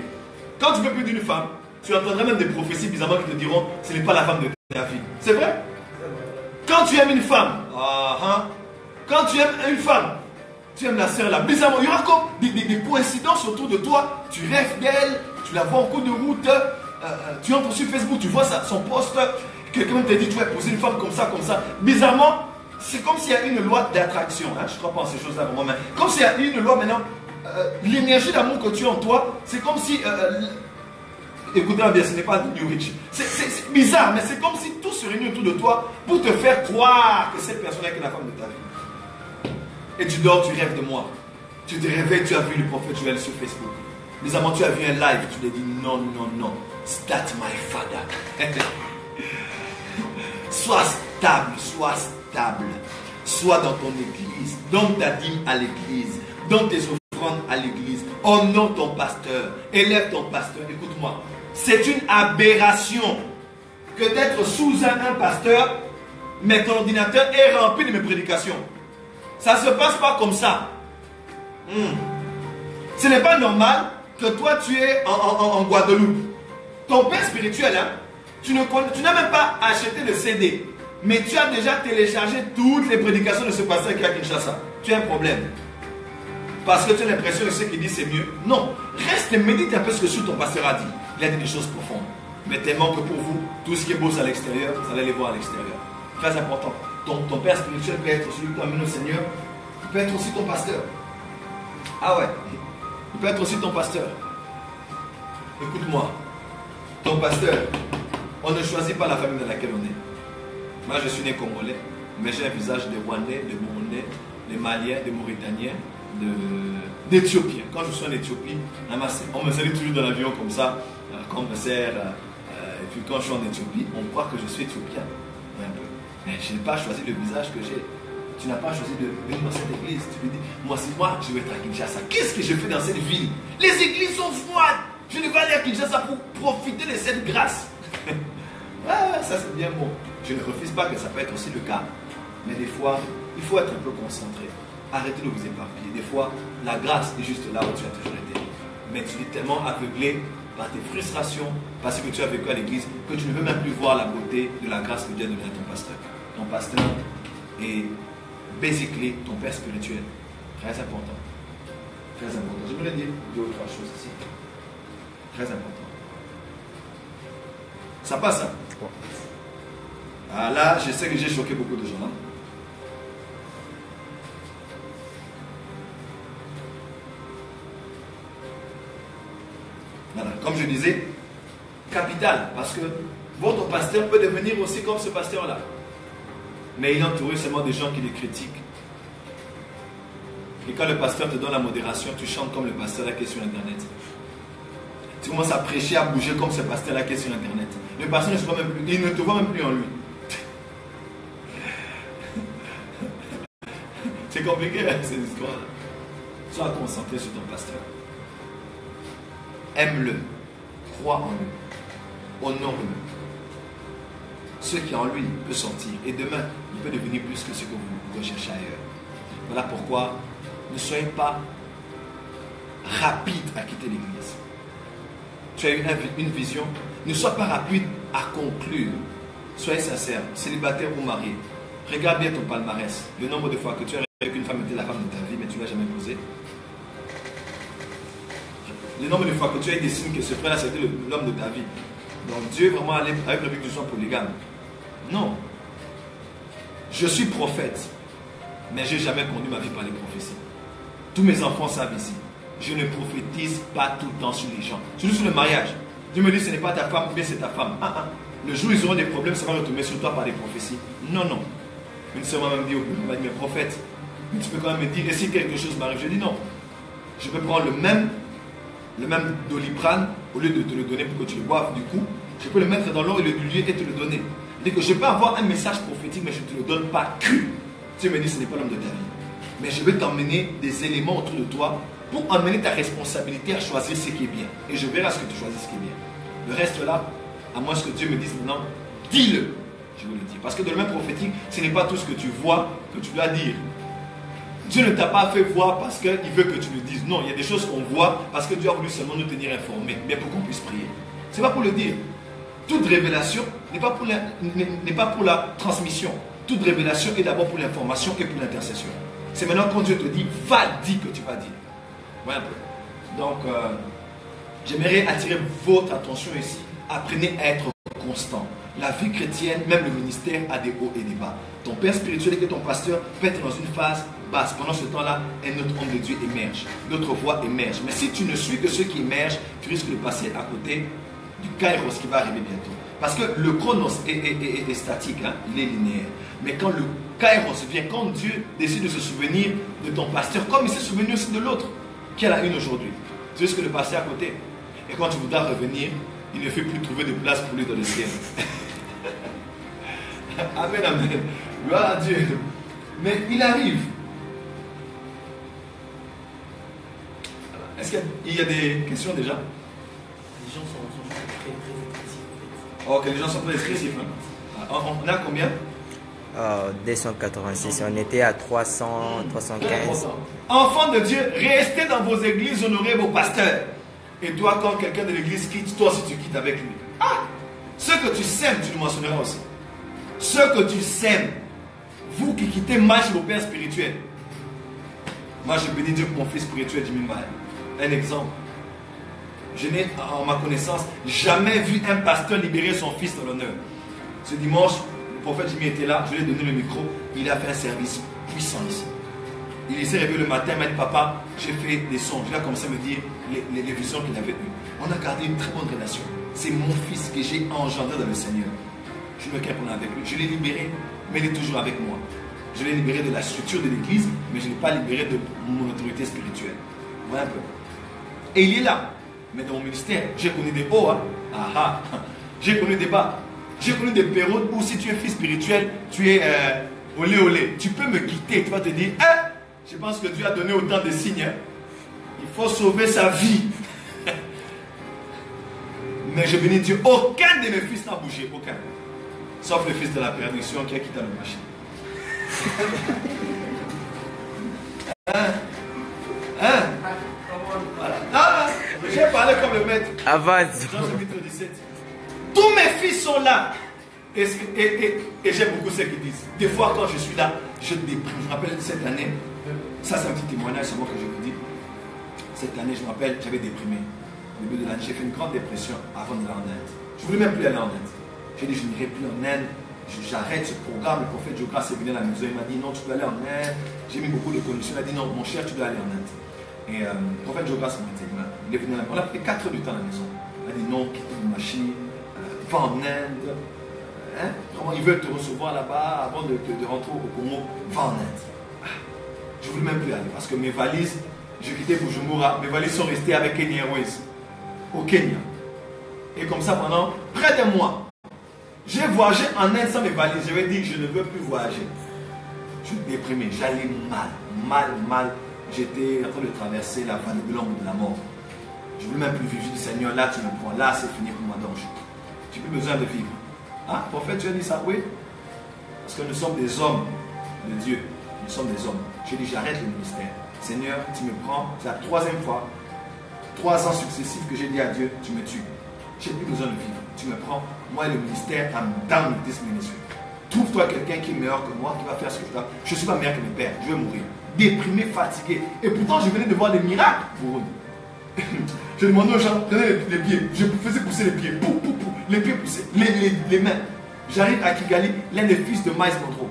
Quand tu ne veux plus d'une femme, tu entendras même des prophéties bizarrement qui te diront ce n'est pas la femme de ta fille. C'est vrai? Quand tu aimes une femme, quand tu aimes une femme, tu aimes la sœur là, bizarrement, il y aura comme des coïncidences autour de toi. Tu rêves d'elle, tu la vois en cours de route, tu entres sur Facebook, tu vois son post, quelqu'un te dit tu vas épouser une femme comme ça, comme ça. Bizarrement, c'est comme s'il y a une loi d'attraction. Je ne crois pas en ces choses-là vraiment, mais comme s'il y a une loi maintenant. L'énergie d'amour que tu as en toi, c'est comme si, écoutez-moi bien, ce n'est pas New Rich. C'est bizarre, mais c'est comme si tout se réunit autour de toi pour te faire croire que cette personne est la femme de ta vie. Et tu dors, tu rêves de moi. Tu te réveilles, tu as vu le prophète Joël sur Facebook. Bizarrement, tu as vu un live, tu te dis non, that's my father. Sois stable. Sois dans ton église, donne ta dîme à l'église, donne tes offrandes à l'église, honore ton pasteur, élève ton pasteur. Écoute-moi, c'est une aberration que d'être sous un pasteur, mais ton ordinateur est rempli de mes prédications. Ça ne se passe pas comme ça. Ce n'est pas normal que toi tu es en Guadeloupe. Ton père spirituel, tu n'as même pas acheté le CD. Mais tu as déjà téléchargé toutes les prédications de ce pasteur qui est à Kinshasa. Tu as un problème. Parce que tu as l'impression que ce qu'il dit c'est mieux. Non. Reste et médite un peu ce que ton pasteur a dit. Il a dit des choses profondes. Mais tellement que pour vous, tout ce qui est beau à l'extérieur, vous allez les voir à l'extérieur. Très important. Ton père spirituel peut être celui qui t'amène au Seigneur. Il peut être aussi ton pasteur. Ah ouais. Il peut être aussi ton pasteur. Écoute-moi. Ton pasteur, on ne choisit pas la famille dans laquelle on est. Moi, je suis né congolais, mais j'ai un visage de Rwandais, de Burundais, de Maliens, de Mauritaniens, d'Éthiopiens. Quand je suis en Éthiopie, on me salue toujours dans l'avion comme ça, comme me sert. Et puis quand je suis en Éthiopie, on croit que je suis éthiopien. Un peu. Mais je n'ai pas choisi le visage que j'ai. Tu n'as pas choisi de venir dans cette église. Tu me dis, moi, je vais être à Kinshasa. Qu'est-ce que je fais dans cette ville? Les églises sont froides. Je ne vais aller à Kinshasa pour profiter de cette grâce. Ça c'est bien bon. Je ne refuse pas que ça peut être aussi le cas. Mais des fois, il faut être un peu concentré. Arrêtez de vous éparpiller. Des fois, la grâce est juste là où tu as toujours été. Mais tu es tellement aveuglé par tes frustrations, parce que tu as vécu à l'église, que tu ne veux même plus voir la beauté de la grâce que Dieu a donnée à ton pasteur. Ton pasteur est basically ton père spirituel. Très important. Très important. Je voulais dire 2 ou 3 choses ici. Très important. Ça passe, hein? Ah là, je sais que j'ai choqué beaucoup de gens. Voilà, comme je disais, capital, parce que votre pasteur peut devenir aussi comme ce pasteur-là. Mais il est entouré seulement des gens qui les critiquent. Et quand le pasteur te donne la modération, tu chantes comme le pasteur là qui est sur Internet. Tu commences à prêcher, à bouger comme ce pasteur-là qui est sur Internet. Le pasteur ne se voit même plus, il ne te voit même plus en lui. C'est compliqué, hein, cette histoire-là. Sois concentré sur ton pasteur. Aime-le. Crois en lui. Honore-le. Ce qui est en lui peut sortir. Et demain, il peut devenir plus que ce que vous recherchez ailleurs. Voilà pourquoi ne soyez pas rapide à quitter l'église. Tu as une vision. Ne sois pas rapide à conclure. Soyez sincère, célibataire ou marié. Regarde bien ton palmarès. Le nombre de fois que tu as avec une femme était la femme de ta vie, mais tu ne l'as jamais posée. Le nombre de fois que tu as eu des signes que ce frère-là, c'était l'homme de ta vie. Donc Dieu vraiment allait avec le but que tu sois polygame. Non. Je suis prophète, mais je n'ai jamais conduit ma vie par les prophéties. Tous mes enfants savent ici. Je ne prophétise pas tout le temps sur les gens. Surtout sur le mariage. Dieu me dit ce n'est pas ta femme, mais c'est ta femme. Le jour où ils auront des problèmes, ça va retomber sur toi par des prophéties. Non, non. Une sœur m'a même dit, mais prophète, mais tu peux quand même me dire, et si quelque chose m'arrive? Je dis non. Je peux prendre le même Doliprane, au lieu de te le donner pour que tu le boives du coup, je peux le mettre dans l'eau et le diluer et te le donner. C'est-à-dire que je peux avoir un message prophétique, mais je ne te le donne pas cru. Tu me dis, ce n'est pas l'homme de ta vie. Mais je vais t'emmener des éléments autour de toi pour emmener ta responsabilité à choisir ce qui est bien. Et je verrai à ce que tu choisis ce qui est bien. Le reste là, à moins que Dieu me dise maintenant, dis-le. Je vous le dis. Parce que dans le même prophétique, ce n'est pas tout ce que tu vois que tu dois dire. Dieu ne t'a pas fait voir parce qu'il veut que tu le dises. Non, il y a des choses qu'on voit parce que Dieu a voulu seulement nous tenir informés, mais pour qu'on puisse prier. Ce n'est pas pour le dire. Toute révélation n'est pas pour la transmission. Toute révélation est d'abord pour l'information et pour l'intercession. C'est maintenant quand Dieu te dit, va dire que tu vas dire. Voilà un peu. Donc, j'aimerais attirer votre attention ici. Apprenez à être constant. La vie chrétienne, même le ministère, a des hauts et des bas. Ton père spirituel et ton pasteur peut être dans une phase basse. Pendant ce temps-là, un autre homme de Dieu émerge. D'autres voix émergent. Mais si tu ne suis que ceux qui émergent, tu risques de passer à côté du kairos qui va arriver bientôt. Parce que le chronos est statique, hein? Il est linéaire. Mais quand le kairos vient, quand Dieu décide de se souvenir de ton pasteur, comme il s'est souvenu aussi de l'autre, qui a la une aujourd'hui, tu risques de passer à côté. Et quand tu voudras revenir, il ne fait plus trouver de place pour lui dans le ciel. Amen, amen. Gloire à Dieu. Mais il arrive. Est-ce qu'il y a des questions déjà? Les gens sont très expressifs. Ok, les gens sont très expressifs. Hein? On a combien? 286. On était à 300, 315. Enfants de Dieu, restez dans vos églises, honorez vos pasteurs. Et toi, quand quelqu'un de l'église quitte, toi aussi tu quittes avec lui. Ce que tu sèmes, tu le mentionneras aussi. Ce que tu sèmes, vous qui quittez mal chez vos pères spirituels. Moi, je bénis Dieu pour mon fils spirituel, Jimmy Mal. Un exemple. Je n'ai, en ma connaissance, jamais vu un pasteur libérer son fils dans l'honneur. Ce dimanche, le prophète Jimmy était là, je lui ai donné le micro, il a fait un service puissant ici. Il s'est réveillé le matin, il m'a dit, papa, j'ai fait des sons. Il a commencé à me dire les visions qu'il avait eues. On a gardé une très bonne relation. C'est mon fils que j'ai engendré dans le Seigneur. Je me répondais avec lui. Je l'ai libéré, mais il est toujours avec moi. Je l'ai libéré de la structure de l'église, mais je ne l'ai pas libéré de mon autorité spirituelle. Voilà un peu. Et il est là. Mais dans mon ministère, j'ai connu des hauts. Hein? J'ai connu des bas. J'ai connu des périodes où si tu es fils spirituel, tu es olé olé. Tu peux me quitter. Tu vas te dire, je pense que Dieu a donné autant de signes. Hein? Il faut sauver sa vie. Mais je bénis Dieu. Aucun de mes fils n'a bougé. Aucun. Sauf le fils de la perdition qui a quitté le marché. Voilà. J'ai parlé comme le maître. Avance. Jean chapitre 17. Tous mes fils sont là. Et j'aime beaucoup ce qu'ils disent. Des fois, quand je suis là, je déprime. Je me rappelle cette année, ça c'est un petit témoignage, c'est moi que je vous dis. Cette année, je me rappelle, j'avais déprimé. Au début de l'année, j'ai fait une grande dépression avant d'aller en Inde. Je ne voulais même plus aller en Inde. J'ai dit, je n'irai plus en Inde. J'arrête ce programme. Le prophète Jokas est venu à la maison. Il m'a dit, non, tu peux aller en Inde. J'ai mis beaucoup de conditions. Il a dit, non, mon cher, tu dois aller en Inde. Et le prophète Jokas m'a dit, il est venu à la maison. On a fait 4 heures du temps à la maison. Il a dit, non, quitte le machine, va en Inde. Hein? Comment ils veulent te recevoir là-bas avant de rentrer au Congo. Va en Inde. Je ne voulais même plus aller parce que mes valises, j'ai quitté Bujumbura. Mes valises sont restées avec Kenya Airways. au Kenya. Et comme ça pendant près d'un mois. J'ai voyagé en Inde sans mes valises. J'avais dit je ne veux plus voyager. Je suis déprimé, j'allais mal. J'étais en train de traverser la vallée de l'ombre de la mort. Je ne veux même plus vivre. Je dis Seigneur, là tu me prends, là c'est fini pour moi. Donc j'ai plus besoin de vivre. Ah, prophète, tu as dit ça? Oui. Parce que nous sommes des hommes de Dieu. Nous sommes des hommes. J'ai dit j'arrête le ministère. Seigneur, tu me prends. C'est la 3e fois. 3 ans successifs que j'ai dit à Dieu, tu me tues. J'ai plus besoin de vivre. Tu me prends. Moi, le ministère, I'm down with this ministry. Trouve-toi quelqu'un qui est meilleur que moi, qui va faire ce que je dois. Je ne suis pas meilleur que mes pères. Je vais mourir. Déprimé, fatigué. Et pourtant, je venais de voir des miracles pour eux. Je demandais aux gens, prenez les pieds. Je faisais pousser les pieds. Les pieds poussés. Les mains. J'arrive à Kigali, l'un des fils de Miles Monroe,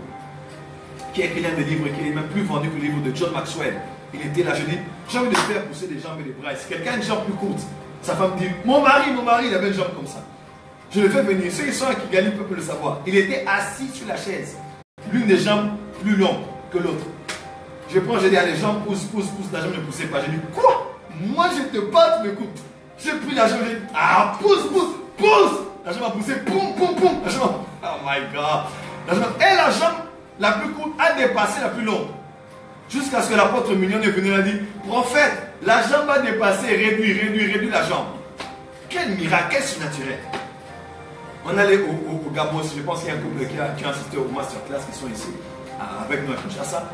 qui a écrit l'un des livres qui est même plus vendu que le livre de John Maxwell. Il était là, je dis, j'ai envie de faire pousser des jambes et des bras. Si quelqu'un a une jambe plus courte, sa femme dit, mon mari, il avait une jambe comme ça. Je le fais venir. Ceux qui sont à Kigali peuvent le savoir. Il était assis sur la chaise. L'une des jambes plus longues que l'autre. Je prends, je dis, les jambes poussent, la jambe ne poussait pas. Je dis, quoi? Moi, je te bats, tu m'écoutes. J'ai pris la jambe, j'ai dit, pousse. La jambe a poussé, poum. La jambe, oh my God. Et la jambe la plus courte a dépassé la plus longue. Jusqu'à ce que l'apôtre Mignon est venu et a dit, prophète, la jambe a dépassé, réduit la jambe. Quel miracle, quel surnaturel. On allait au Gabon, je pense qu'il y a un couple qui a assisté au masterclass qui sont ici, avec nous à Kinshasa.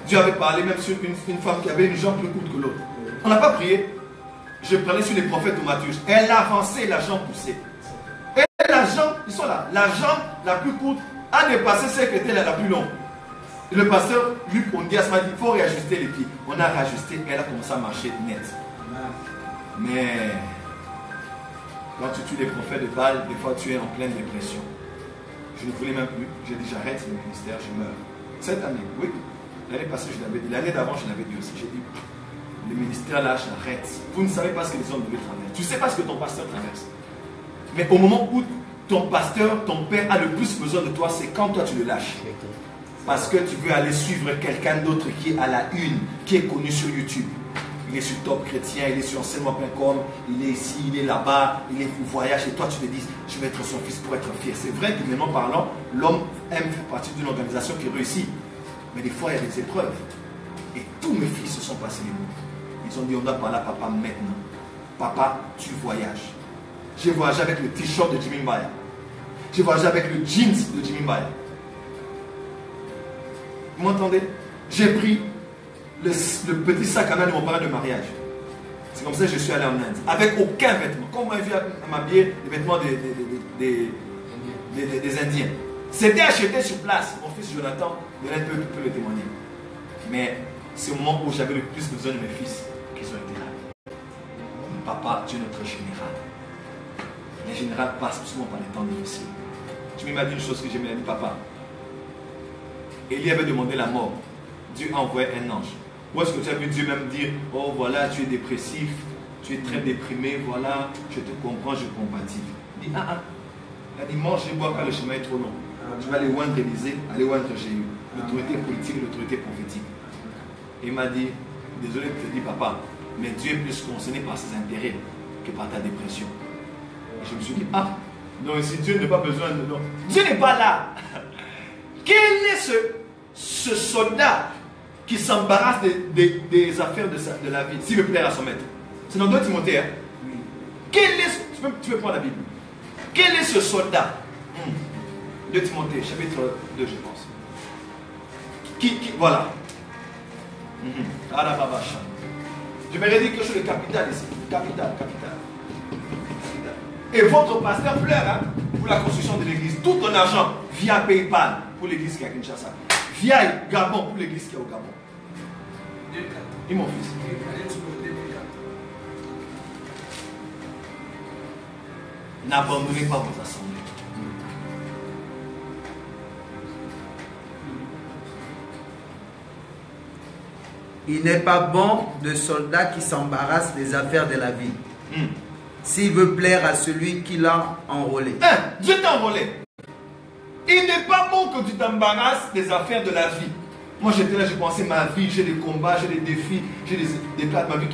Dieu avait parlé même sur une femme qui avait une jambe plus courte que l'autre. On n'a pas prié. Je prenais sur les prophètes au Matthieu. Elle avançait, la jambe poussée. Et la jambe, ils sont là, la jambe la plus courte a dépassé celle qui était la plus longue. Et le pasteur Luc Ondias m'a dit, il faut réajuster les pieds. On a réajusté, elle a commencé à marcher net. Mais quand tu tues les prophètes de Baal, des fois tu es en pleine dépression. Je ne voulais même plus. J'ai dit j'arrête le ministère, je meurs. Cette année, oui. L'année passée, je l'avais dit. L'année d'avant, je l'avais dit aussi. J'ai dit, le ministère là, j'arrête. Vous ne savez pas ce que les hommes devaient traverser. Tu ne sais pas ce que ton pasteur traverse. Mais au moment où ton pasteur, ton père a le plus besoin de toi, c'est quand toi tu le lâches. Parce que tu veux aller suivre quelqu'un d'autre qui est à la une, qui est connu sur YouTube. Il est sur Top Chrétien, il est sur enseignement.com, il est ici, il est là-bas, il est au voyage et toi tu te dis, je vais être son fils pour être fier. C'est vrai qu'humainement parlant, l'homme aime faire partie d'une organisation qui réussit. Mais des fois il y a des épreuves. Et tous mes fils se sont passés les mots. Ils ont dit, on doit parler à papa maintenant. Papa, tu voyages. J'ai voyagé avec le t-shirt de Jimmy Mbaya. J'ai voyagé avec le jeans de Jimmy Mbaya. Vous m'entendez? J'ai pris le petit sac à main de mon parrain de mariage. C'est comme ça que je suis allé en Inde. Avec aucun vêtement. Comme on m'a vu à m'habiller les vêtements des Indiens. C'était acheté sur place. Mon fils Jonathan, l'Inde peut le témoigner. Mais c'est au moment où j'avais le plus besoin de mes fils qu'ils ont été là. Papa, tu es notre général. Les généraux passent souvent par des temps difficiles. Tu m'as dit une chose que j'ai dit, papa. Élie avait demandé la mort. Dieu a envoyé un ange. Où est-ce que tu as vu Dieu même dire, oh voilà, tu es dépressif, tu es très déprimé, voilà, je te comprends, je compatis. Il dit, il a dit, mange et bois car le chemin est trop long. Tu vas aller oindre Élysée, aller oindre Jéhu. L'autorité politique, l'autorité prophétique. Et il m'a dit, désolé de te dire papa, mais Dieu est plus concerné par ses intérêts que par ta dépression. Et je me suis dit, donc si Dieu n'a pas besoin de nous, Dieu n'est pas là. Quel est ce soldat qui s'embarrasse des affaires de la vie, s'il veut plaire à son maître? C'est dans 2 Timothée. Hein? Quel est, tu peux prendre la Bible. Quel est ce soldat? 2 Timothée, chapitre 2, je pense. Voilà. Je vais dire quelque chose de capital ici. Capital. Et votre pasteur pleure pour la construction de l'église. Tout ton argent via PayPal pour l'église qui est à Kinshasa. Via Gabon pour l'église qui est au Gabon. Et mon fils. N'abandonnez pas vos assemblées. Il n'est pas bon de soldat qui s'embarrasse des affaires de la vie. S'il veut plaire à celui qui l'a enrôlé. Dieu t'a enrôlé. Il n'est pas bon que tu t'embarrasses des affaires de la vie. Moi j'étais là, je pensais ma vie, j'ai des combats, j'ai des défis, j'ai des plats de ma vie.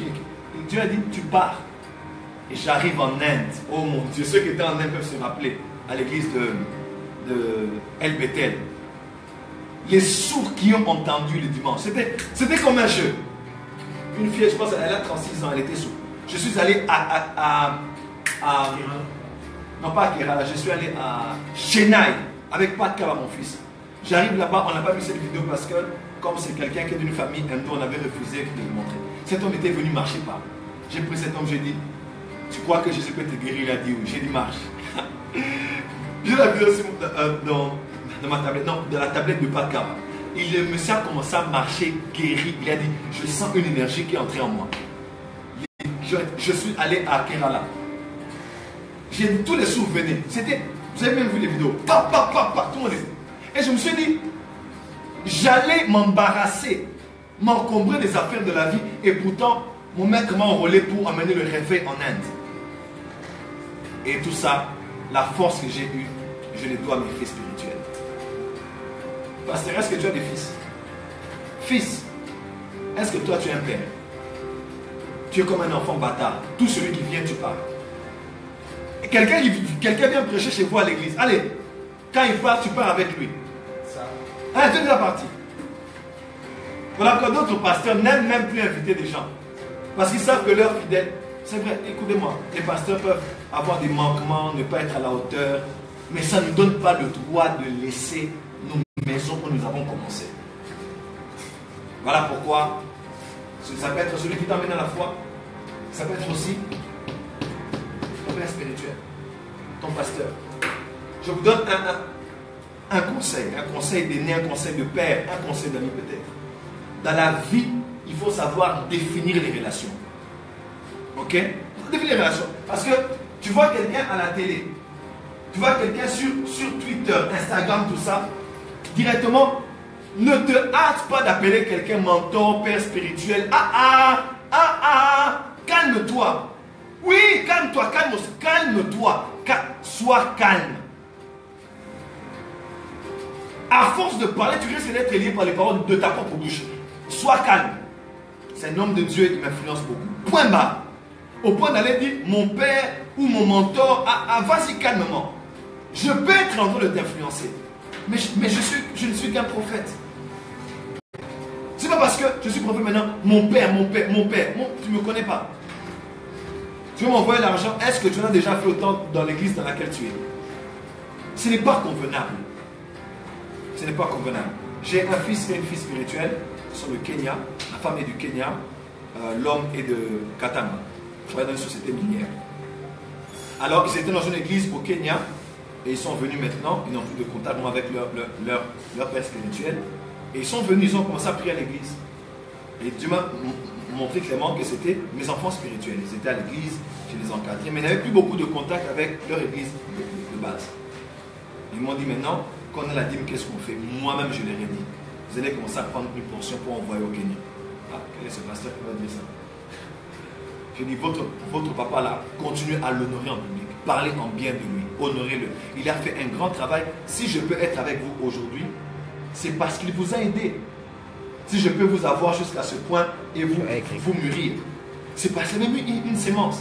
Dieu a dit, tu pars. Et j'arrive en Inde. Oh mon Dieu, ceux qui étaient en Inde peuvent se rappeler à l'église de El Bethel. Les sourds qui ont entendu le dimanche. C'était comme un jeu. Une fille, je pense, elle a 36 ans, elle était sourde. Je suis allé non pas à Kerala, je suis allé à Chennai avec Pat Kaba, mon fils. J'arrive là-bas, on n'a pas vu cette vidéo parce que, comme c'est quelqu'un qui est d'une famille hindoue, on avait refusé de le montrer. Cet homme était venu marcher par. J'ai pris cet homme, j'ai dit, tu crois que Jésus peut te guérir? Il a dit oui, j'ai dit marche. J'ai la vidéo dans ma tablette, non, dans la tablette de Pat Kaba. Le monsieur a commencé à marcher guéri. Il a dit, je sens une énergie qui est entrée en moi. Je suis allé à Kerala. J'ai dit, tous les sourds venaient. C'était, vous avez même vu les vidéos. Tout le monde est. Et je me suis dit, j'allais m'embarrasser, m'encombrer des affaires de la vie. Et pourtant, mon maître m'a enrôlé pour amener le réveil en Inde. Et tout ça, la force que j'ai eue, je les dois à mes fils spirituels. Pasteur, est-ce que tu as des fils? Fils, est-ce que toi tu es un père? Tu es comme un enfant bâtard. Tout celui qui vient, tu pars. Quelqu'un vient prêcher chez vous à l'église. Allez, quand il part, tu pars avec lui. Tu es déjà parti. Voilà que d'autres pasteurs n'aiment même plus inviter des gens. Parce qu'ils savent que leurs fidèles, c'est vrai, écoutez-moi, les pasteurs peuvent avoir des manquements, ne pas être à la hauteur, mais ça ne nous donne pas le droit de laisser nos maisons où nous avons commencé. Voilà pourquoi ça peut être celui qui t'emmène à la foi, ça peut être aussi ton père spirituel, ton pasteur. Je vous donne un conseil d'aîné, un conseil de père, un conseil d'ami peut-être. Dans la vie, il faut savoir définir les relations. Ok? Définir les relations. Parce que tu vois quelqu'un à la télé, tu vois quelqu'un sur Twitter, Instagram, tout ça, directement, ne te hâte pas d'appeler quelqu'un mentor, père spirituel. Calme-toi. Oui, calme-toi, calme-toi. Sois calme. À force de parler, tu risques d'être lié par les paroles de ta propre bouche. Sois calme. C'est un homme de Dieu qui m'influence beaucoup. Point bas. Au point d'aller dire, mon père ou mon mentor, vas-y calmement. Je peux être en train de t'influencer. Mais je ne suis qu'un prophète. C'est pas parce que je suis prophète maintenant, mon père, tu ne me connais pas. Tu veux m'envoyer l'argent, est-ce que tu en as déjà fait autant dans l'église dans laquelle tu es? Ce n'est pas convenable. Ce n'est pas convenable. J'ai un fils et une fille spirituelle, ils sont du Kenya, la femme est du Kenya, l'homme est de Katanga. Je travaille dans une société minière. Alors ils étaient dans une église au Kenya, et ils sont venus maintenant, ils n'ont plus de contact avec leur père spirituel. Et ils sont venus, ils ont commencé à prier à l'église. Et Dieu m'a montré clairement que c'était mes enfants spirituels. Ils étaient à l'église, je les encadrais, mais ils n'avaient plus beaucoup de contact avec leur église de base. Ils m'ont dit maintenant, quand on a la dîme, qu'est-ce qu'on fait? Moi-même, je leur ai dit, vous allez commencer à prendre une portion pour envoyer au Kenya. Quel est ce pasteur qui va dire ça? Je dis, votre papa là, continuez à l'honorer en public. Parlez en bien de lui, honorez-le. Il a fait un grand travail. Si je peux être avec vous aujourd'hui, c'est parce qu'il vous a aidé. Si je peux vous avoir jusqu'à ce point et vous mûrir, c'est parce qu'il a même une sémence.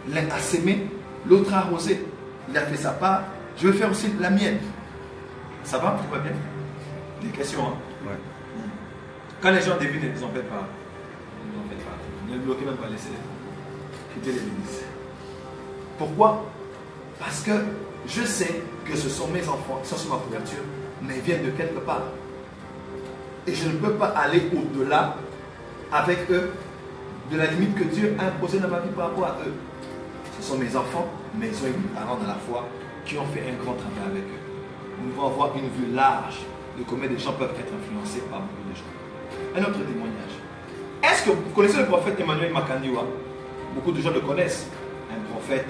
L'un a sémé, l'autre a arrosé. Il a fait sa part, je vais faire aussi la mienne. Ça va? Tout va bien? Des questions, hein? Ouais. Quand les gens devinent, ils n'en font pas. Ils n'en font pas. Ne bloquez même pas, laissez-les. Quittez l'église. Pourquoi? Parce que je sais que ce sont mes enfants qui sont sur ma couverture, mais ils viennent de quelque part. Et je ne peux pas aller au-delà avec eux de la limite que Dieu a imposée dans ma vie par rapport à eux. Ce sont mes enfants, mais ils ont une parents dans la foi qui ont fait un grand travail avec eux. Nous devons avoir une vue large de combien de gens peuvent être influencés par beaucoup de gens. Un autre témoignage. Est-ce que vous connaissez le prophète Emmanuel Makandiwa? Beaucoup de gens le connaissent. Un prophète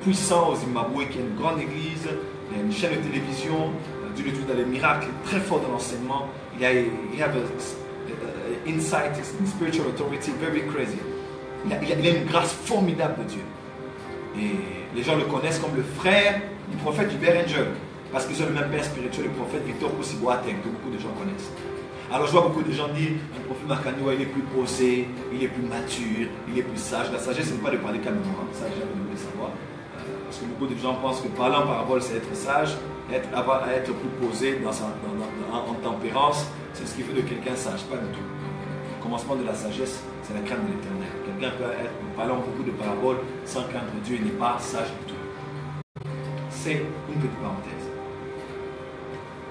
puissant au Zimbabwe qui a une grande église, il y a une chaîne de télévision, Dieu le trouve dans les miracles, très fort dans l'enseignement. Il a insight, spiritual authority, very crazy. Il a une grâce formidable de Dieu. Et les gens le connaissent comme le frère du prophète Hubert Angel, parce qu'ils ont le même père spirituel, le prophète Victor Koussiboateng, que beaucoup de gens connaissent. Alors je vois beaucoup de gens dire, le prophète Makaniwa, il est plus posé, il est plus mature, il est plus sage. La sagesse, ce n'est pas de parler calmement, ça j'ai jamais voulu savoir. Parce que beaucoup de gens pensent que parler en parabole, c'est être sage, être plus posé en tempérance, c'est ce qui fait de quelqu'un sage, pas du tout. Le commencement de la sagesse, c'est la crainte de l'éternel. Quelqu'un peut être parlant beaucoup de paraboles sans craindre Dieu, il n'est pas sage du tout. C'est une petite parenthèse.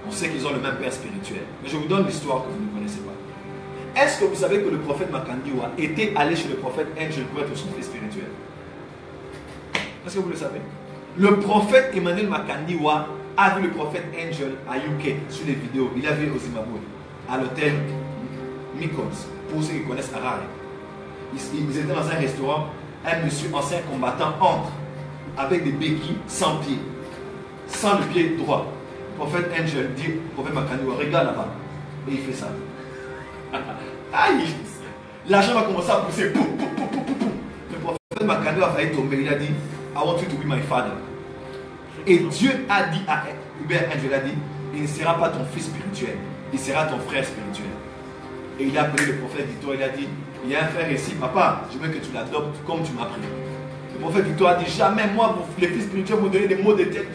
On sait qu'ils ont le même père spirituel. Mais je vous donne l'histoire que vous ne connaissez pas. Est-ce que vous savez que le prophète Makaniwa était allé chez le prophète Angel pour être son fils spirituel? Est-ce que vous le savez? Le prophète Emmanuel Makaniwa a vu le prophète Angel à UK sur les vidéos. Il a vu au Zimbabwe, à l'hôtel Mykonos, pour ceux qui connaissent Harare. Ils étaient dans un restaurant, un monsieur ancien combattant entre avec des béquilles sans pied, sans le pied droit. Le prophète Angel dit au prophète Makaniwa, regarde là-bas. Et il fait ça. Aïe! L'argent va commencer à pousser. Poum, poum, poum, poum, poum. Le prophète Makaniwa a failli tomber. Il a dit, I want you to be my father. Et Dieu a dit à Hubert Angel, a dit, il ne sera pas ton fils spirituel, il sera ton frère spirituel. Et il a appelé le prophète Victor, il a dit, il y a un frère ici, papa, je veux que tu l'adoptes comme tu m'as pris. Le prophète Victor a dit, jamais moi, les fils spirituels vous donnez des mots de tête,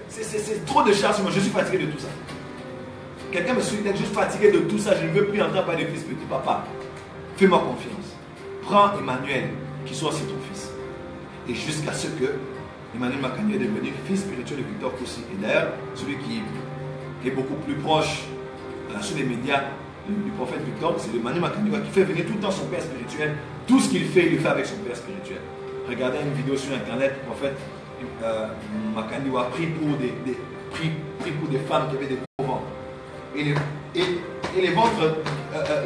c'est trop de charge sur moi, je suis fatigué de tout ça. Quelqu'un me suit, je suis fatigué de tout ça, je ne veux plus entendre parler de fils spirituels. Papa, fais-moi confiance. Prends Emmanuel, qui soit aussi ton fils. Et jusqu'à ce que Emmanuel Makaniwa est devenu fils spirituel de Victor Koussi. Et d'ailleurs, celui qui est beaucoup plus proche sur les médias du prophète Victor, c'est Emmanuel Makaniwa qui fait venir tout le temps son père spirituel. Tout ce qu'il fait, il le fait avec son père spirituel. Regardez une vidéo sur internet, le prophète Makaniwa prie pour des femmes qui avaient des gros ventres. Et les ventres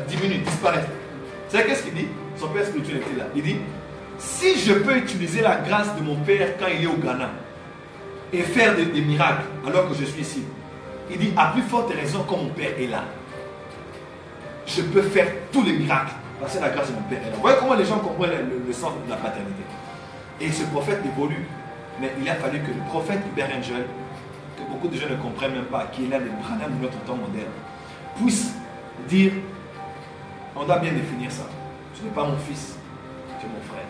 diminuent, disparaissent. Vous savez qu'est-ce qu'il dit? Son père spirituel était là. Il dit, si je peux utiliser la grâce de mon père quand il est au Ghana et faire des miracles alors que je suis ici, il dit, à plus forte raison quand mon père est là, je peux faire tous les miracles parce que la grâce de mon père est là. Vous voyez comment les gens comprennent le sens de la paternité. Et ce prophète évolue, mais il a fallu que le prophète Hubert Angel, que beaucoup de gens ne comprennent même pas, qui est l'un des Branham de notre temps moderne, puisse dire, on doit bien définir ça. Ce n'est pas mon fils, c'est mon frère.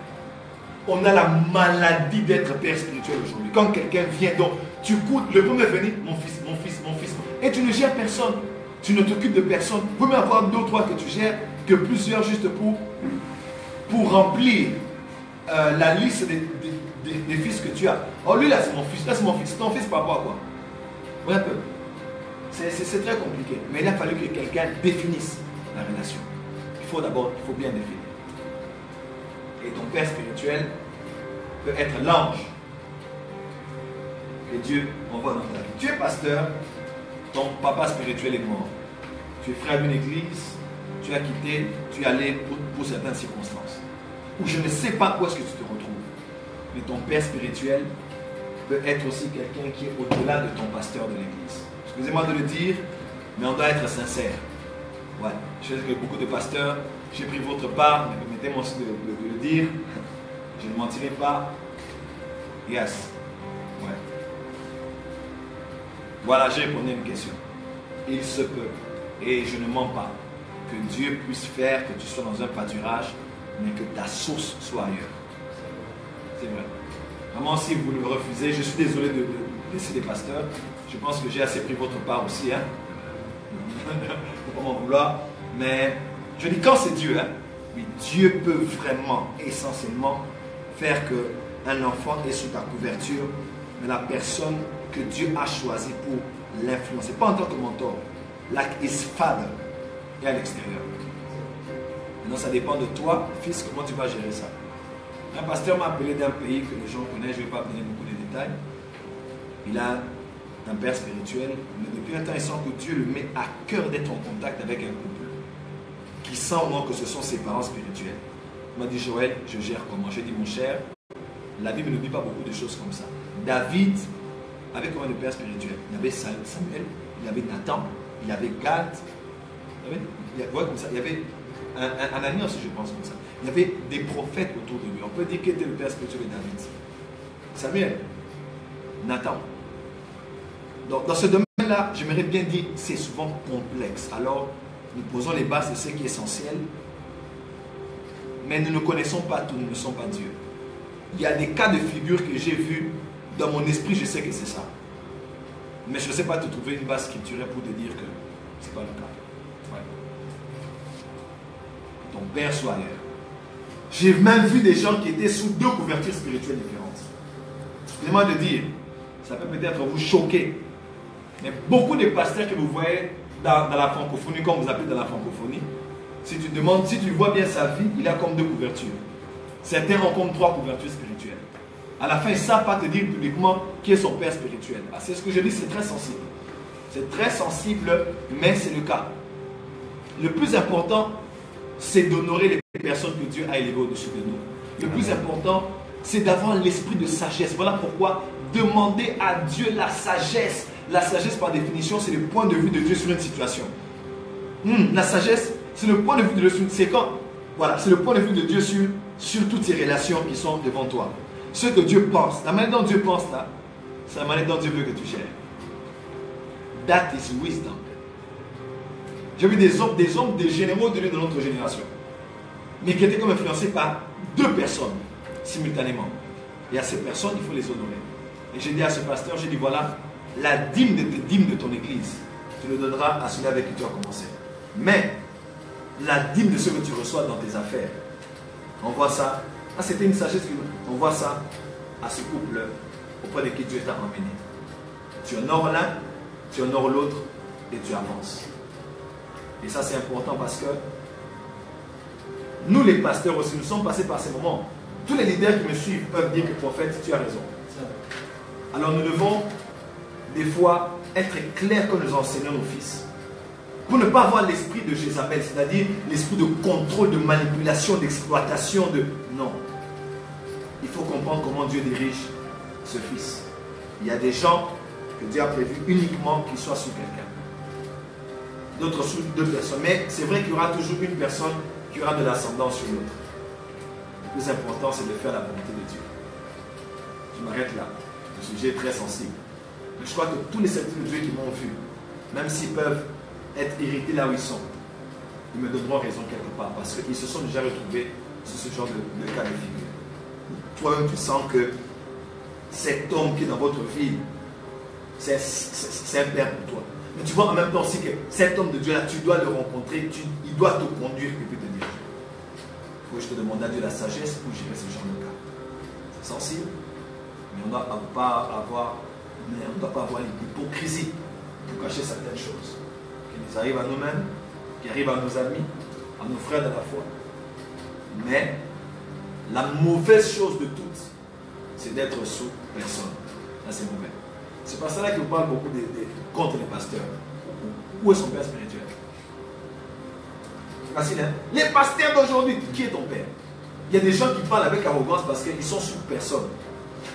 On a la maladie d'être père spirituel aujourd'hui. Quand quelqu'un vient, donc tu coûtes, le premier venir, mon fils, mon fils, mon fils. Et tu ne gères personne. Tu ne t'occupes de personne. Vous pouvez avoir 2 ou 3 que tu gères, que plusieurs juste pour remplir la liste des fils que tu as. Oh lui là c'est mon fils, là c'est mon fils. Ton fils par rapport à quoi? Oui un peu. C'est très compliqué. Mais il a fallu que quelqu'un définisse la relation. Il faut bien définir. Et ton père spirituel peut être l'ange que Dieu envoie dans ta vie. Tu es pasteur, ton papa spirituel est mort. Tu es frère d'une église, tu as quitté, tu es allé pour certaines circonstances. Ou je ne sais pas où est-ce que tu te retrouves. Mais ton père spirituel peut être aussi quelqu'un qui est au-delà de ton pasteur de l'église. Excusez-moi de le dire, mais on doit être sincère. Ouais, je sais que beaucoup de pasteurs, j'ai pris votre part, mais permettez-moi aussi de le dire. Je ne mentirai pas. Yes. Ouais. Voilà, j'ai répondu à une question. Il se peut, et je ne mens pas, que Dieu puisse faire que tu sois dans un pâturage, mais que ta source soit ailleurs. C'est vrai. Vraiment, si vous le refusez, je suis désolé de laisser des pasteurs. Je pense que j'ai assez pris votre part aussi. Hein. Il ne faut pas m'en vouloir. Mais je dis quand c'est Dieu, hein, oui, Dieu peut vraiment, essentiellement, faire qu'un enfant est sous ta couverture, mais la personne que Dieu a choisie pour l'influencer, pas en tant que mentor, like his father, est à l'extérieur. Maintenant, ça dépend de toi, fils, comment tu vas gérer ça. Un pasteur m'a appelé d'un pays que les gens connaissent, je ne vais pas donner beaucoup de détails. Il a un père spirituel, mais depuis un temps, il sent que Dieu le met à cœur d'être en contact avec un couple qui sent au moins que ce sont ses parents spirituels. Il m'a dit, Joël, je gère comment? J'ai dit, mon cher, la Bible ne dit pas beaucoup de choses comme ça. David avait combien de pères spirituels? Il y avait Samuel, il y avait Nathan, il y avait Gad, il y avait Ananias aussi, je pense comme ça. Il y avait des prophètes autour de lui. On peut dire qui était le père spirituel de David. Samuel, Nathan. Donc, dans ce domaine-là, j'aimerais bien dire c'est souvent complexe. Alors, Nous posons les bases de ce qui est essentiel. Mais nous ne connaissons pas tout, nous ne sommes pas Dieu. Il y a des cas de figure que j'ai vus dans mon esprit, je sais que c'est ça. Mais je ne sais pas te trouver une base scripturaire pour te dire que ce n'est pas le cas. Ouais. Que ton père soit ailleurs. J'ai même vu des gens qui étaient sous deux couvertures spirituelles différentes. Excusez-moi de dire, ça peut peut-être vous choquer. Mais beaucoup de pasteurs que vous voyez dans la francophonie, comme vous appelez dans la francophonie, si tu demandes, si tu vois bien sa vie, il a comme deux couvertures. Certains ont comme trois couvertures spirituelles. À la fin, ils ne savent pas te dire publiquement qui est son père spirituel. Ah, c'est ce que je dis, c'est très sensible. C'est très sensible, mais c'est le cas. Le plus important, c'est d'honorer les personnes que Dieu a élevées au-dessus de nous. Le plus important, c'est d'avoir l'esprit de sagesse. Voilà pourquoi demander à Dieu la sagesse. La sagesse, par définition, c'est le point de vue de Dieu sur une situation. La sagesse, c'est le point de vue de Dieu. C'est quand, voilà, c'est le point de vue de Dieu sur toutes ces relations qui sont devant toi. Ce que Dieu pense, la manière dont Dieu pense là, c'est la manière dont Dieu veut que tu gères. That is wisdom. J'ai vu des hommes, des généraux de notre génération, mais qui étaient comme influencés par deux personnes simultanément. Et à ces personnes, il faut les honorer. Et j'ai dit à ce pasteur, j'ai dit voilà, la dîme de ton église, tu le donneras à celui avec qui tu as commencé. Mais la dîme de ce que tu reçois dans tes affaires, on voit ça. Ah, c'était une sagesse. On voit ça à ce couple auprès de qui Dieu t'a emmené. Tu honores l'un, tu honores l'autre et tu avances. Et ça, c'est important parce que nous, les pasteurs aussi, nous sommes passés par ces moments. Tous les leaders qui me suivent peuvent dire que prophète, tu as raison. Alors nous devons des fois être clairs quand nous enseignons nos fils. Pour ne pas avoir l'esprit de Jézabel, c'est-à-dire l'esprit de contrôle, de manipulation, d'exploitation, de... Non. Il faut comprendre comment Dieu dirige ce fils. Il y a des gens que Dieu a prévu uniquement qu'ils soient sous quelqu'un. D'autres sous deux personnes. Mais c'est vrai qu'il y aura toujours une personne qui aura de l'ascendance sur l'autre. Le plus important, c'est de faire la volonté de Dieu. Je m'arrête là. Le sujet est très sensible. Mais je crois que tous les serviteurs de Dieu qui m'ont vu, même s'ils peuvent être irrités là où ils sont, ils me donneront raison quelque part parce qu'ils se sont déjà retrouvés sur ce genre de cas de figure. Toi-même, tu sens que cet homme qui est dans votre vie, c'est un père pour toi. Mais tu vois en même temps aussi que cet homme de Dieu là, tu dois le rencontrer, il doit te conduire et puis te dire. Il faut que je te demande à Dieu la sagesse pour gérer ce genre de cas. C'est sensible, mais on ne doit pas avoir l'hypocrisie pour cacher certaines choses qui nous arrivent à nous-mêmes, qui arrivent à nos amis, à nos frères de la foi. Mais la mauvaise chose de toutes, c'est d'être sous personne. Là, c'est mauvais. C'est pas ça que vous parle beaucoup contre les pasteurs. Où est son père spirituel? C'est facile, hein? Les pasteurs d'aujourd'hui, qui est ton père? Il y a des gens qui parlent avec arrogance parce qu'ils sont sous personne.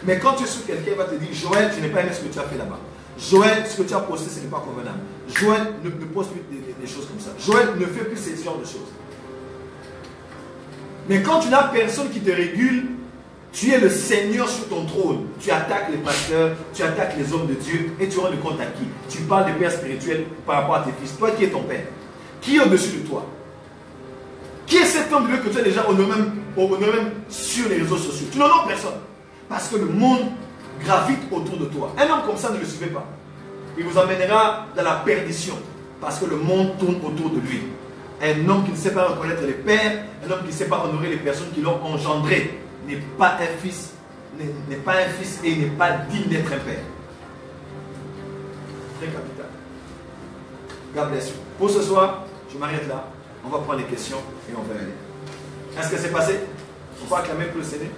Mais quand tu es sous quelqu'un, il va te dire Joël, je n'ai pas aimé ce que tu as fait là-bas. Joël, ce que tu as posté, ce n'est pas convenable. Joël, ne pose plus des choses comme ça. Joël, ne fait plus ce genre de choses. Mais quand tu n'as personne qui te régule, tu es le Seigneur sur ton trône. Tu attaques les pasteurs, tu attaques les hommes de Dieu et tu rends le compte à qui? Tu parles de père spirituel par rapport à tes fils. Toi, qui est ton père? Qui est au-dessus de toi? Qui est cet homme de Dieu que tu as déjà honoré même sur les réseaux sociaux? Tu n'honores personne. Parce que le monde gravite autour de toi. Un homme comme ça, ne le suivez pas. Il vous emmènera dans la perdition. Parce que le monde tourne autour de lui. Un homme qui ne sait pas reconnaître les pères, un homme qui ne sait pas honorer les personnes qui l'ont engendré, n'est pas un fils, et il n'est pas digne d'être un père. Très capital. God bless you. Pour ce soir, je m'arrête là. On va prendre les questions et on va aller. Est-ce que c'est passé? On peut acclamer pour le CD.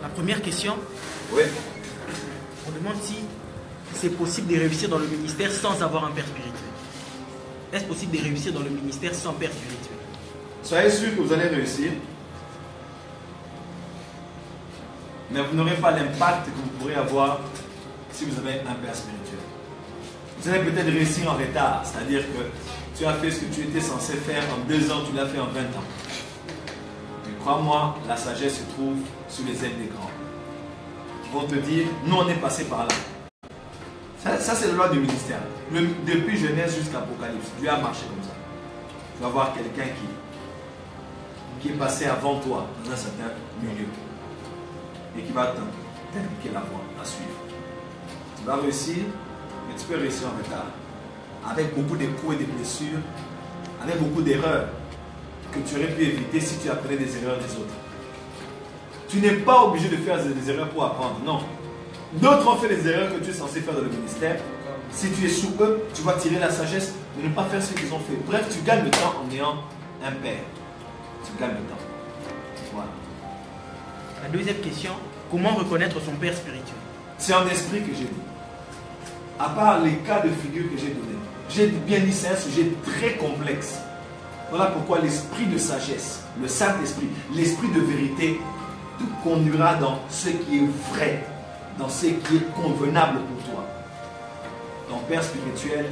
La première question. Oui. On demande si c'est possible de réussir dans le ministère sans avoir un père spirituel. Est-ce possible de réussir dans le ministère sans père spirituel? Soyez sûr que vous allez réussir. Mais vous n'aurez pas l'impact que vous pourrez avoir si vous avez un père spirituel. Vous allez peut-être réussir en retard. C'est-à-dire que tu as fait ce que tu étais censé faire en 2 ans, tu l'as fait en 20 ans. Mais crois-moi, la sagesse se trouve sous les ailes des grands. vont te dire, nous on est passé par là. Ça c'est la loi du ministère. Depuis Genèse jusqu'à Apocalypse, Dieu a marché comme ça. Tu vas voir quelqu'un qui est passé avant toi dans un certain milieu et qui va t'indiquer la voie à suivre. Tu vas réussir, mais tu peux réussir en retard. Avec beaucoup de coups et de blessures, avec beaucoup d'erreurs que tu aurais pu éviter si tu apprenais des erreurs des autres. Tu n'es pas obligé de faire des erreurs pour apprendre, non. D'autres ont fait les erreurs que tu es censé faire dans le ministère. Si tu es sous eux, tu vas tirer la sagesse de ne pas faire ce qu'ils ont fait. Bref, tu gagnes le temps en ayant un père. Tu gagnes le temps. Voilà. La deuxième question, comment reconnaître son père spirituel? C'est en esprit que j'ai dit. À part les cas de figure que j'ai donnés. J'ai bien dit, c'est un sujet très complexe. Voilà pourquoi l'esprit de sagesse, le Saint-Esprit, l'esprit de vérité, tout conduira dans ce qui est vrai, dans ce qui est convenable pour toi. Ton père spirituel,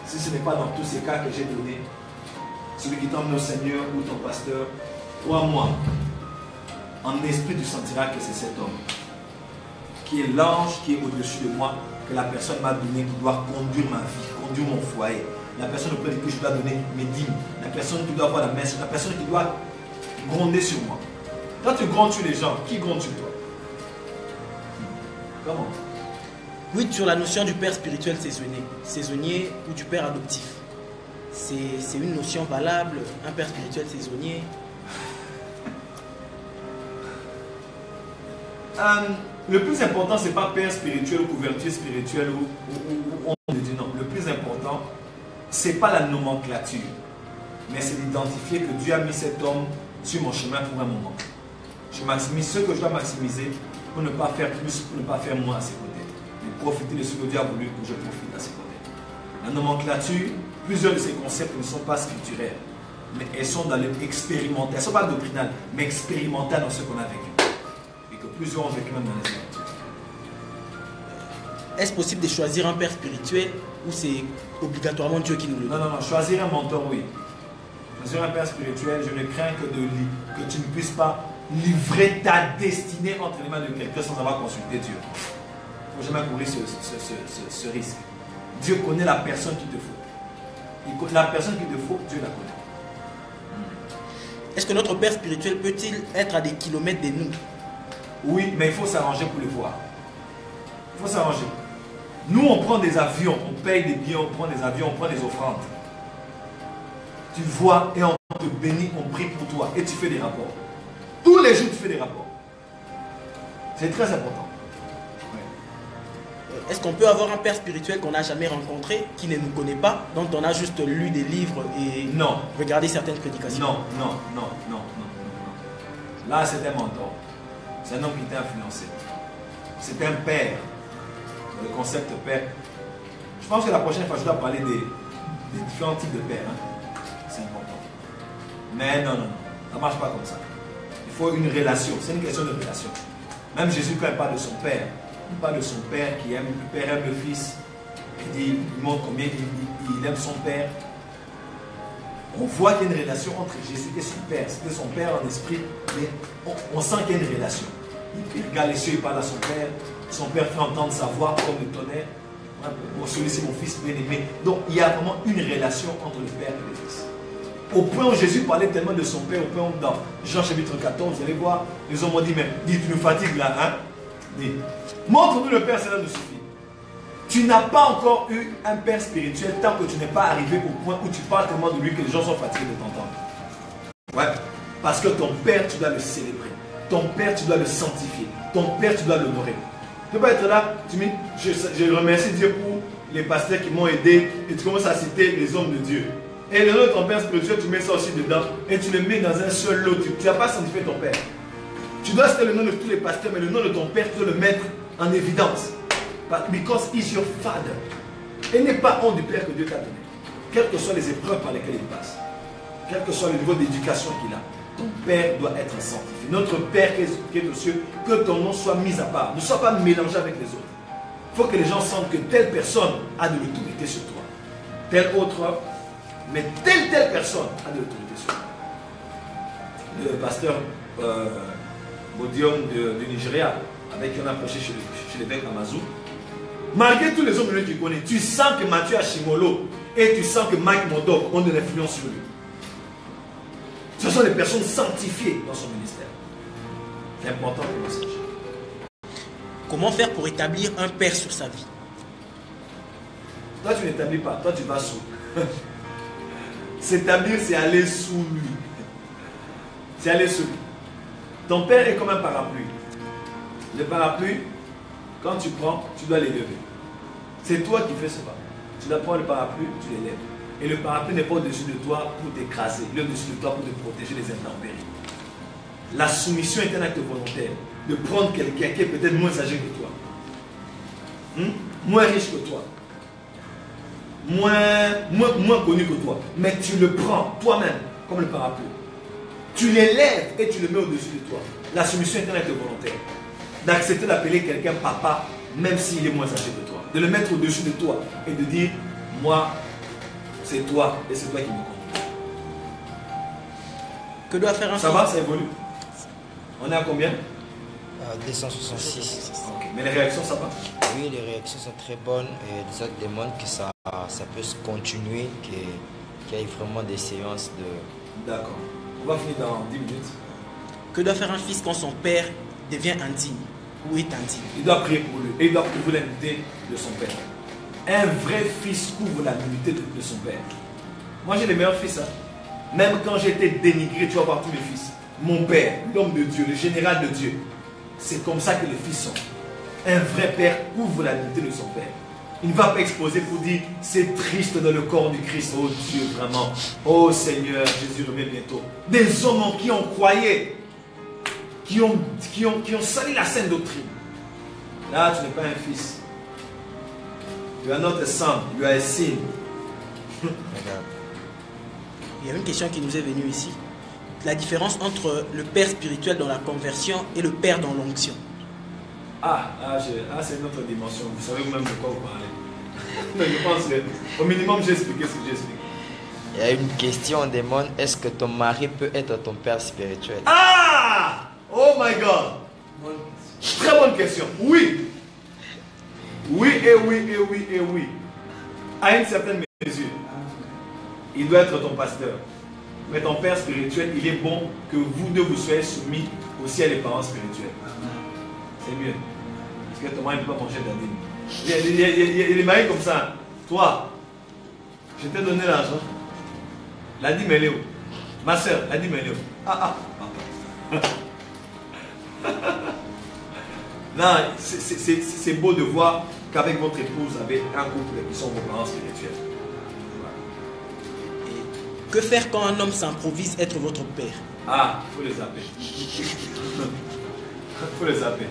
si ce n'est pas dans tous ces cas que j'ai donnés, celui qui t'emmène au Seigneur ou ton pasteur, crois-moi, en esprit tu sentiras que c'est cet homme qui est l'ange qui est au-dessus de moi, que la personne m'a donné, qui doit conduire ma vie, conduire mon foyer. La personne auprès de qui je dois donner mes dîmes. La personne qui doit avoir la messe. La personne qui doit gronder sur moi. Quand tu grondes sur les gens, qui gronde sur toi? Comment? Oui, sur la notion du père spirituel saisonnier. Saisonnier ou du père adoptif. C'est une notion valable, un père spirituel saisonnier. Le plus important, ce n'est pas père spirituel ou couverture spirituelle ou on dit non. Le plus important, ce n'est pas la nomenclature, mais c'est d'identifier que Dieu a mis cet homme sur mon chemin pour un moment. Je maximise ce que je dois maximiser pour ne pas faire plus, pour ne pas faire moins à ses côtés. Et profiter de ce que Dieu a voulu que je profite à ses côtés. La nomenclature, plusieurs de ces concepts ne sont pas scripturaires, mais elles sont dans l'expérimental. Elles ne sont pas doctrinales, mais expérimentales dans ce qu'on a vécu. Que plusieurs ont vécu même dans les Écritures. Est-ce possible de choisir un père spirituel ou c'est obligatoirement Dieu qui nous le donne? Non. Choisir un mentor, oui. Choisir un père spirituel, je ne crains que tu ne puisses pas livrer ta destinée entre les mains de quelqu'un sans avoir consulté Dieu. Il ne faut jamais courir ce risque. Dieu connaît la personne qu'il te faut. La personne qu'il te faut, Dieu la connaît. Est-ce que notre père spirituel peut-il être à des kilomètres de nous? Oui, mais il faut s'arranger pour le voir. Il faut s'arranger. Nous, on prend des avions, on paye des billets, on prend des avions, on prend des offrandes. Tu vois et on te bénit, on prie pour toi et tu fais des rapports. Tous les jours, tu fais des rapports. C'est très important. Ouais. Est-ce qu'on peut avoir un père spirituel qu'on n'a jamais rencontré, qui ne nous connaît pas, dont on a juste lu des livres et regardé certaines prédications? Non. Là, c'est un mentor. C'est un homme qui t'a influencé. C'est un père. Le concept père. Je pense que la prochaine fois, je dois parler des différents types de pères. Hein. C'est important. Mais non. Ça ne marche pas comme ça. Il faut une relation. C'est une question de relation. Même Jésus, quand il parle de son père, il parle de son père qui aime, le père aime le fils. Il montre combien il aime son père. On voit qu'il y a une relation entre Jésus et son père. C'était son père en esprit, mais on sent qu'il y a une relation. Il regarde les cieux, il parle à son père. Son père fait entendre sa voix comme le tonnerre. Bon, celui-ci, mon fils bien-aimé. Donc, il y a vraiment une relation entre le père et le fils. Au point où Jésus parlait tellement de son père, au point où dans Jean chapitre 14, vous allez voir, les hommes ont dit, mais dis, tu nous fatigues là, hein? Dis, montre-nous le père, cela nous suffit. Tu n'as pas encore eu un père spirituel tant que tu n'es pas arrivé au point où tu parles tellement de lui que les gens sont fatigués de t'entendre. Ouais. Parce que ton père, tu dois le célébrer. Ton père, tu dois le sanctifier. Ton père, tu dois l'honorer. Tu ne peux pas être là, tu me dis, je remercie Dieu pour les pasteurs qui m'ont aidé, et tu commences à citer les hommes de Dieu. Et le nom de ton père spirituel, tu mets ça aussi dedans, et tu le mets dans un seul lot. Tu n'as pas sanctifié ton père. Tu dois citer le nom de tous les pasteurs, mais le nom de ton père, tu dois le mettre en évidence. Because he's your father. Et n'est pas honte du père que Dieu t'a donné. Quelles que soient les épreuves par lesquelles il passe, quel que soit le niveau d'éducation qu'il a, ton père doit être sanctifié. Notre Père qui est aux cieux, que ton nom soit mis à part. Ne sois pas mélangé avec les autres. Il faut que les gens sentent que telle personne a de l'autorité sur toi. Telle autre, mais telle personne a de l'autorité sur toi. Le pasteur podium du Nigeria, avec qui on a prêché chez l'évêque Amazou. Malgré tous les hommes que tu connais, tu sens que Mathieu Ashimolo et tu sens que Mike Modok ont de l'influence sur lui. Ce sont des personnes sanctifiées dans son ministère. C'est important que l'on sache. Comment faire pour établir un père sur sa vie? Toi, tu n'établis pas. Toi, tu vas sous. S'établir, c'est aller sous lui. C'est aller sous lui. Ton père est comme un parapluie. Le parapluie, quand tu prends, tu dois l'élever. C'est toi qui fais ce pas. Tu dois prendre le parapluie, tu l'élèves. Et le parapluie n'est pas au-dessus de toi pour t'écraser. Il est au-dessus de toi pour te protéger des intempéries. La soumission est un acte volontaire. De prendre quelqu'un qui est peut-être moins âgé que toi. Moins riche que toi. Moins connu que toi. Mais tu le prends toi-même comme le parapluie. Tu l'élèves et tu le mets au-dessus de toi. La soumission est un acte volontaire. D'accepter d'appeler quelqu'un papa, même s'il est moins âgé que toi. De le mettre au-dessus de toi et de dire, moi, c'est toi et c'est toi qui me conduis. Que doit faire un Ça va, ça évolue? On est à combien? 266. Okay. Mais les réactions, ça va? Oui, les réactions sont très bonnes et ça démontre que ça peut se continuer, qu'il y a vraiment des séances de... D'accord. On va finir dans 10 minutes. Que doit faire un fils quand son père devient indigne ou est indigne? Il doit prier pour lui et il doit couvrir la nudité de son père. Un vrai fils couvre la nudité de son père. Moi, j'ai les meilleurs fils. Hein. Même quand j'étais dénigré, tu vas voir tous les fils. Mon père, l'homme de Dieu, le général de Dieu. C'est comme ça que les fils sont. Un vrai père couvre la nudité de son père. Il ne va pas exposer pour dire c'est triste dans le corps du Christ. Oh Dieu, vraiment. Oh Seigneur, Jésus revient bientôt. Des hommes en qui on croyait, qui ont sali la sainte doctrine. Là, tu n'es pas un fils. Tu es not a son, you are a sin. Il y a une question qui nous est venue ici. La différence entre le père spirituel dans la conversion et le père dans l'onction. C'est une autre dimension. Vous savez vous-même de quoi vous parlez. Mais je pense qu'au minimum, j'ai expliqué ce que j'ai expliqué. Il y a une question, on demande, est-ce que ton mari peut être ton père spirituel? Oh my God! Très bonne question. Oui. Oui, et oui, et oui, et oui. À une certaine mesure. Il doit être ton pasteur. Mais ton père spirituel, il est bon que vous deux vous soyez soumis aussi à les parents spirituels. C'est mieux. Parce que ton mari ne peut pas manger d'adine. Il y a des maris comme ça. Toi, je t'ai donné l'argent. La dîme, elle est où? Ma soeur, la dîme, elle est où? Non, c'est beau de voir qu'avec votre épouse, vous avez un couple qui sont vos parents spirituels. Que faire quand un homme s'improvise être votre père? Il faut les zapper. Il faut les zapper.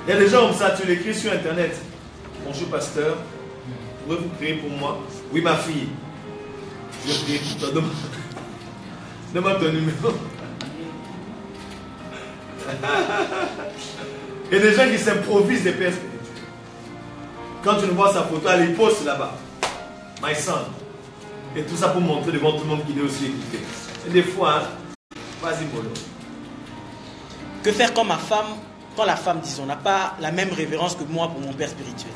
Il y a des gens comme ça, tu l'écris sur internet. Bonjour pasteur, pouvez-vous prier pour moi? Oui ma fille. Je prie pour toi. Demande ton numéro. Il y a des gens qui s'improvisent des pères spirituels. Quand tu ne vois sa photo, elle poste là-bas. My son. Et tout ça pour montrer devant tout le monde qu'il est aussi écouté. Et des fois, vas-y Molo. Que faire quand la femme, disons, n'a pas la même révérence que moi pour mon père spirituel?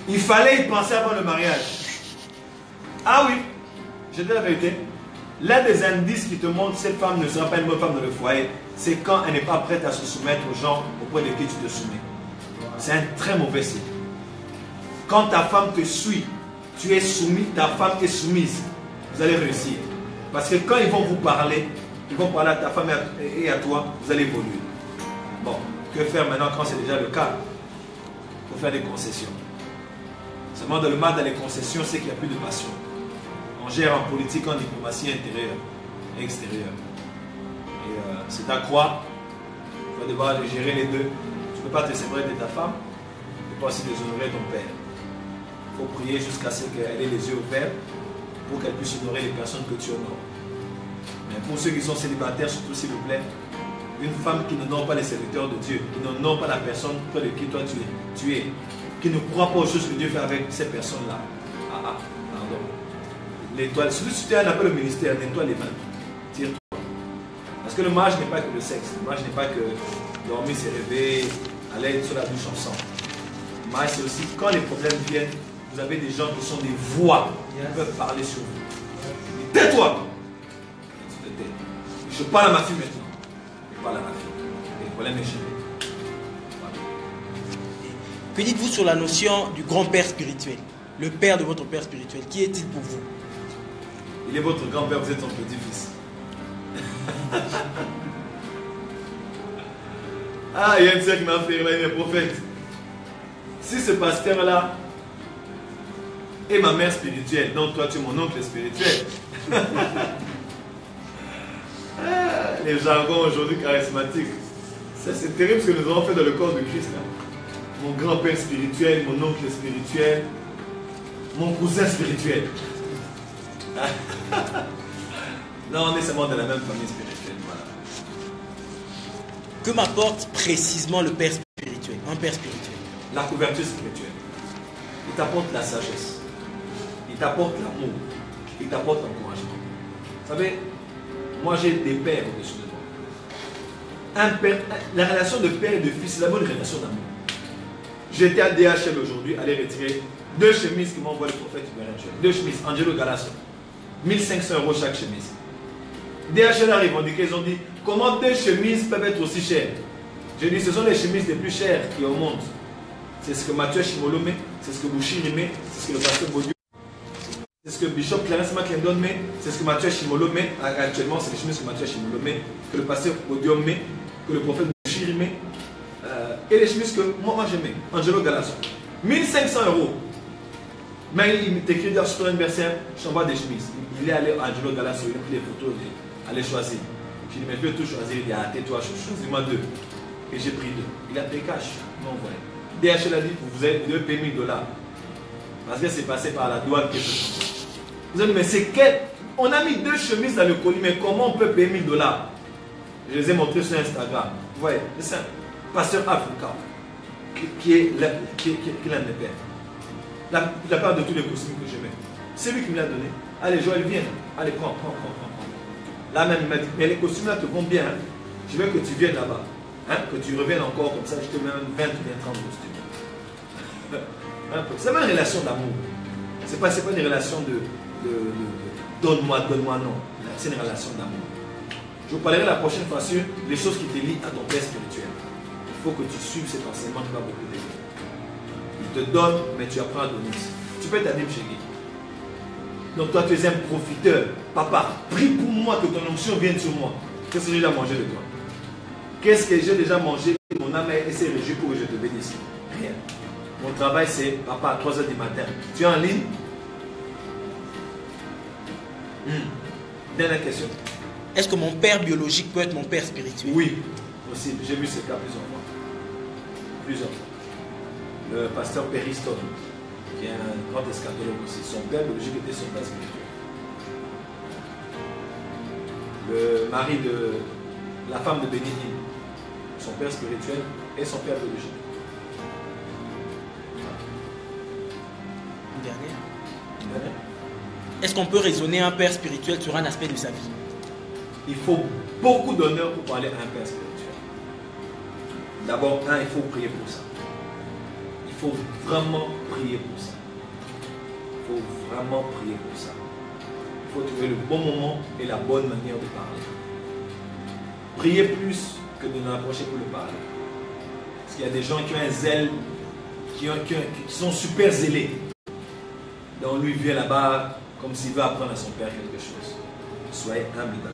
Il fallait y penser avant le mariage. Oui, je dis la vérité. L'un des indices qui te montre que cette femme ne sera pas une bonne femme dans le foyer, c'est quand elle n'est pas prête à se soumettre aux gens auprès de qui tu te soumets. C'est un très mauvais signe. Quand ta femme te suit, tu es soumis, ta femme est soumise, vous allez réussir. Parce que quand ils vont vous parler, ils vont parler à ta femme et à toi, vous allez évoluer. Bon, que faire maintenant quand c'est déjà le cas? Il faut faire des concessions. Seulement dans le mal dans les concessions, c'est qu'il n'y a plus de passion. On gère en politique, en diplomatie intérieure et extérieure. Et c'est ta croix, tu vas devoir gérer les deux. Tu ne peux pas te séparer de ta femme, tu ne peux pas aussi déshonorer ton père. Il faut prier jusqu'à ce qu'elle ait les yeux ouverts pour qu'elle puisse honorer les personnes que tu honores. Mais pour ceux qui sont célibataires, surtout s'il vous plaît, une femme qui n'honore pas les serviteurs de Dieu, qui n'honore pas la personne près de qui toi tu es, qui ne croit pas aux choses que Dieu fait avec ces personnes-là. Pardon. L'étoile, si tu as un appel au ministère, nettoie les mains. Tire-toi. Parce que le mariage n'est pas que le sexe. Le mariage n'est pas que dormir, se réveiller, aller sur la douche ensemble. Le mariage, c'est aussi quand les problèmes viennent, vous avez des gens qui sont des voix qui peuvent parler sur vous. Tais-toi! Je parle à ma fille maintenant. Je parle à ma fille. Et le problème est géré. Que dites-vous sur la notion du grand-père spirituel? Le père de votre père spirituel, qui est-il pour vous? Il est votre grand-père, vous êtes son petit-fils. Ah, il y a une sœur qui m'a fait là, il est prophète. Si ce pasteur-là est ma mère spirituelle, donc toi tu es mon oncle spirituel. Les jargons aujourd'hui charismatiques. Ça c'est terrible ce que nous avons fait dans le corps de Christ. Hein. Mon grand-père spirituel, mon oncle spirituel, mon cousin spirituel. Non, on est seulement de la même famille spirituelle. Voilà. Que m'apporte précisément le père spirituel, un père spirituel? La couverture spirituelle. Il t'apporte la sagesse. Il t'apporte l'amour. Il t'apporte l'encouragement. Vous savez, moi j'ai des pères au-dessus de moi. Un père, la relation de père et de fils, c'est la bonne relation d'amour. J'étais à DHL aujourd'hui, aller retirer 2 chemises qui m'envoie le prophète Hubert. 2 chemises, Angelo Galasso. 1500 € chaque chemise. DHL arrive, on dit qu'ils ont dit, comment 2 chemises peuvent être aussi chères? Je dis, ce sont les chemises les plus chères qui au monde. C'est ce que Mathieu Chimolo met, c'est ce que Bouchiri met, c'est ce que le pasteur Baudio met, c'est ce que Bishop Clarence McClendon met, c'est ce que Mathieu Chimolo met. Actuellement, c'est les chemises que Mathieu Chimolo met, que le pasteur Baudio met, que le prophète Bouchiri met, et les chemises que moi je mets, Angelo Galasso. 1500 €. Mais il t'écrit dans son anniversaire, je t'envoie des chemises. Il est allé à Angelo Galasso, il a pris les photos, il allait choisir. Je lui ai dit, mais je vais tout choisir. Il dit, ah, tais-toi, choisis-moi 2. Et j'ai pris 2. Il a payé cash, il m'a envoyé. DHL a dit, vous devez payer 1000 $. Parce que c'est passé par la douane. Ils ont dit, mais c'est quel. On a mis 2 chemises dans le colis, mais comment on peut payer 1000 $? Je les ai montrés sur Instagram. Vous voyez, c'est un pasteur africain qui est l'un des pères. La part de tous les costumes que je mets. C'est lui qui me l'a donné. Allez, Joël, viens. Allez, prends. Là même, il m'a dit, mais les costumes là te vont bien. Hein. Je veux que tu viennes là-bas. Hein? Que tu reviennes encore comme ça, je te mets 20 ou bien 30 costumes. C'est pas une relation d'amour. C'est pas une relation de donne-moi, non. C'est une relation d'amour. Je vous parlerai la prochaine fois sur les choses qui te lient à ton père spirituel. Il faut que tu suives cet enseignement qui va beaucoup t'aider. Il te donne, mais tu apprends à donner. Tu peux être un chéri. Donc toi, tu es un profiteur. Papa, prie pour moi que ton onction vienne sur moi. Qu'est-ce que j'ai déjà mangé de toi? Qu'est-ce que j'ai déjà mangé? Mon âme s'est réjouie pour que je te bénisse. Rien. Mon travail, c'est, papa, à 3 h du matin. Tu es en ligne? Dernière question. Est-ce que mon père biologique peut être mon père spirituel? Oui, possible. J'ai vu ce cas plusieurs fois. Le pasteur Periston, qui est un grand eschatologue aussi, son père biologique était son père spirituel. Le mari de la femme de Bénédine, son père spirituel et son père biologique. Une dernière. Est-ce qu'on peut raisonner un père spirituel sur un aspect de sa vie? Il faut beaucoup d'honneur pour parler à un père spirituel. D'abord, il faut prier pour ça. Il faut vraiment prier pour ça. Il faut vraiment prier pour ça. Il faut trouver le bon moment et la bonne manière de parler. Priez plus que de nous approcher pour le parler. Parce qu'il y a des gens qui ont un zèle, qui sont super zélés. Donc lui vient là-bas comme s'il veut apprendre à son père quelque chose. Soyez humble.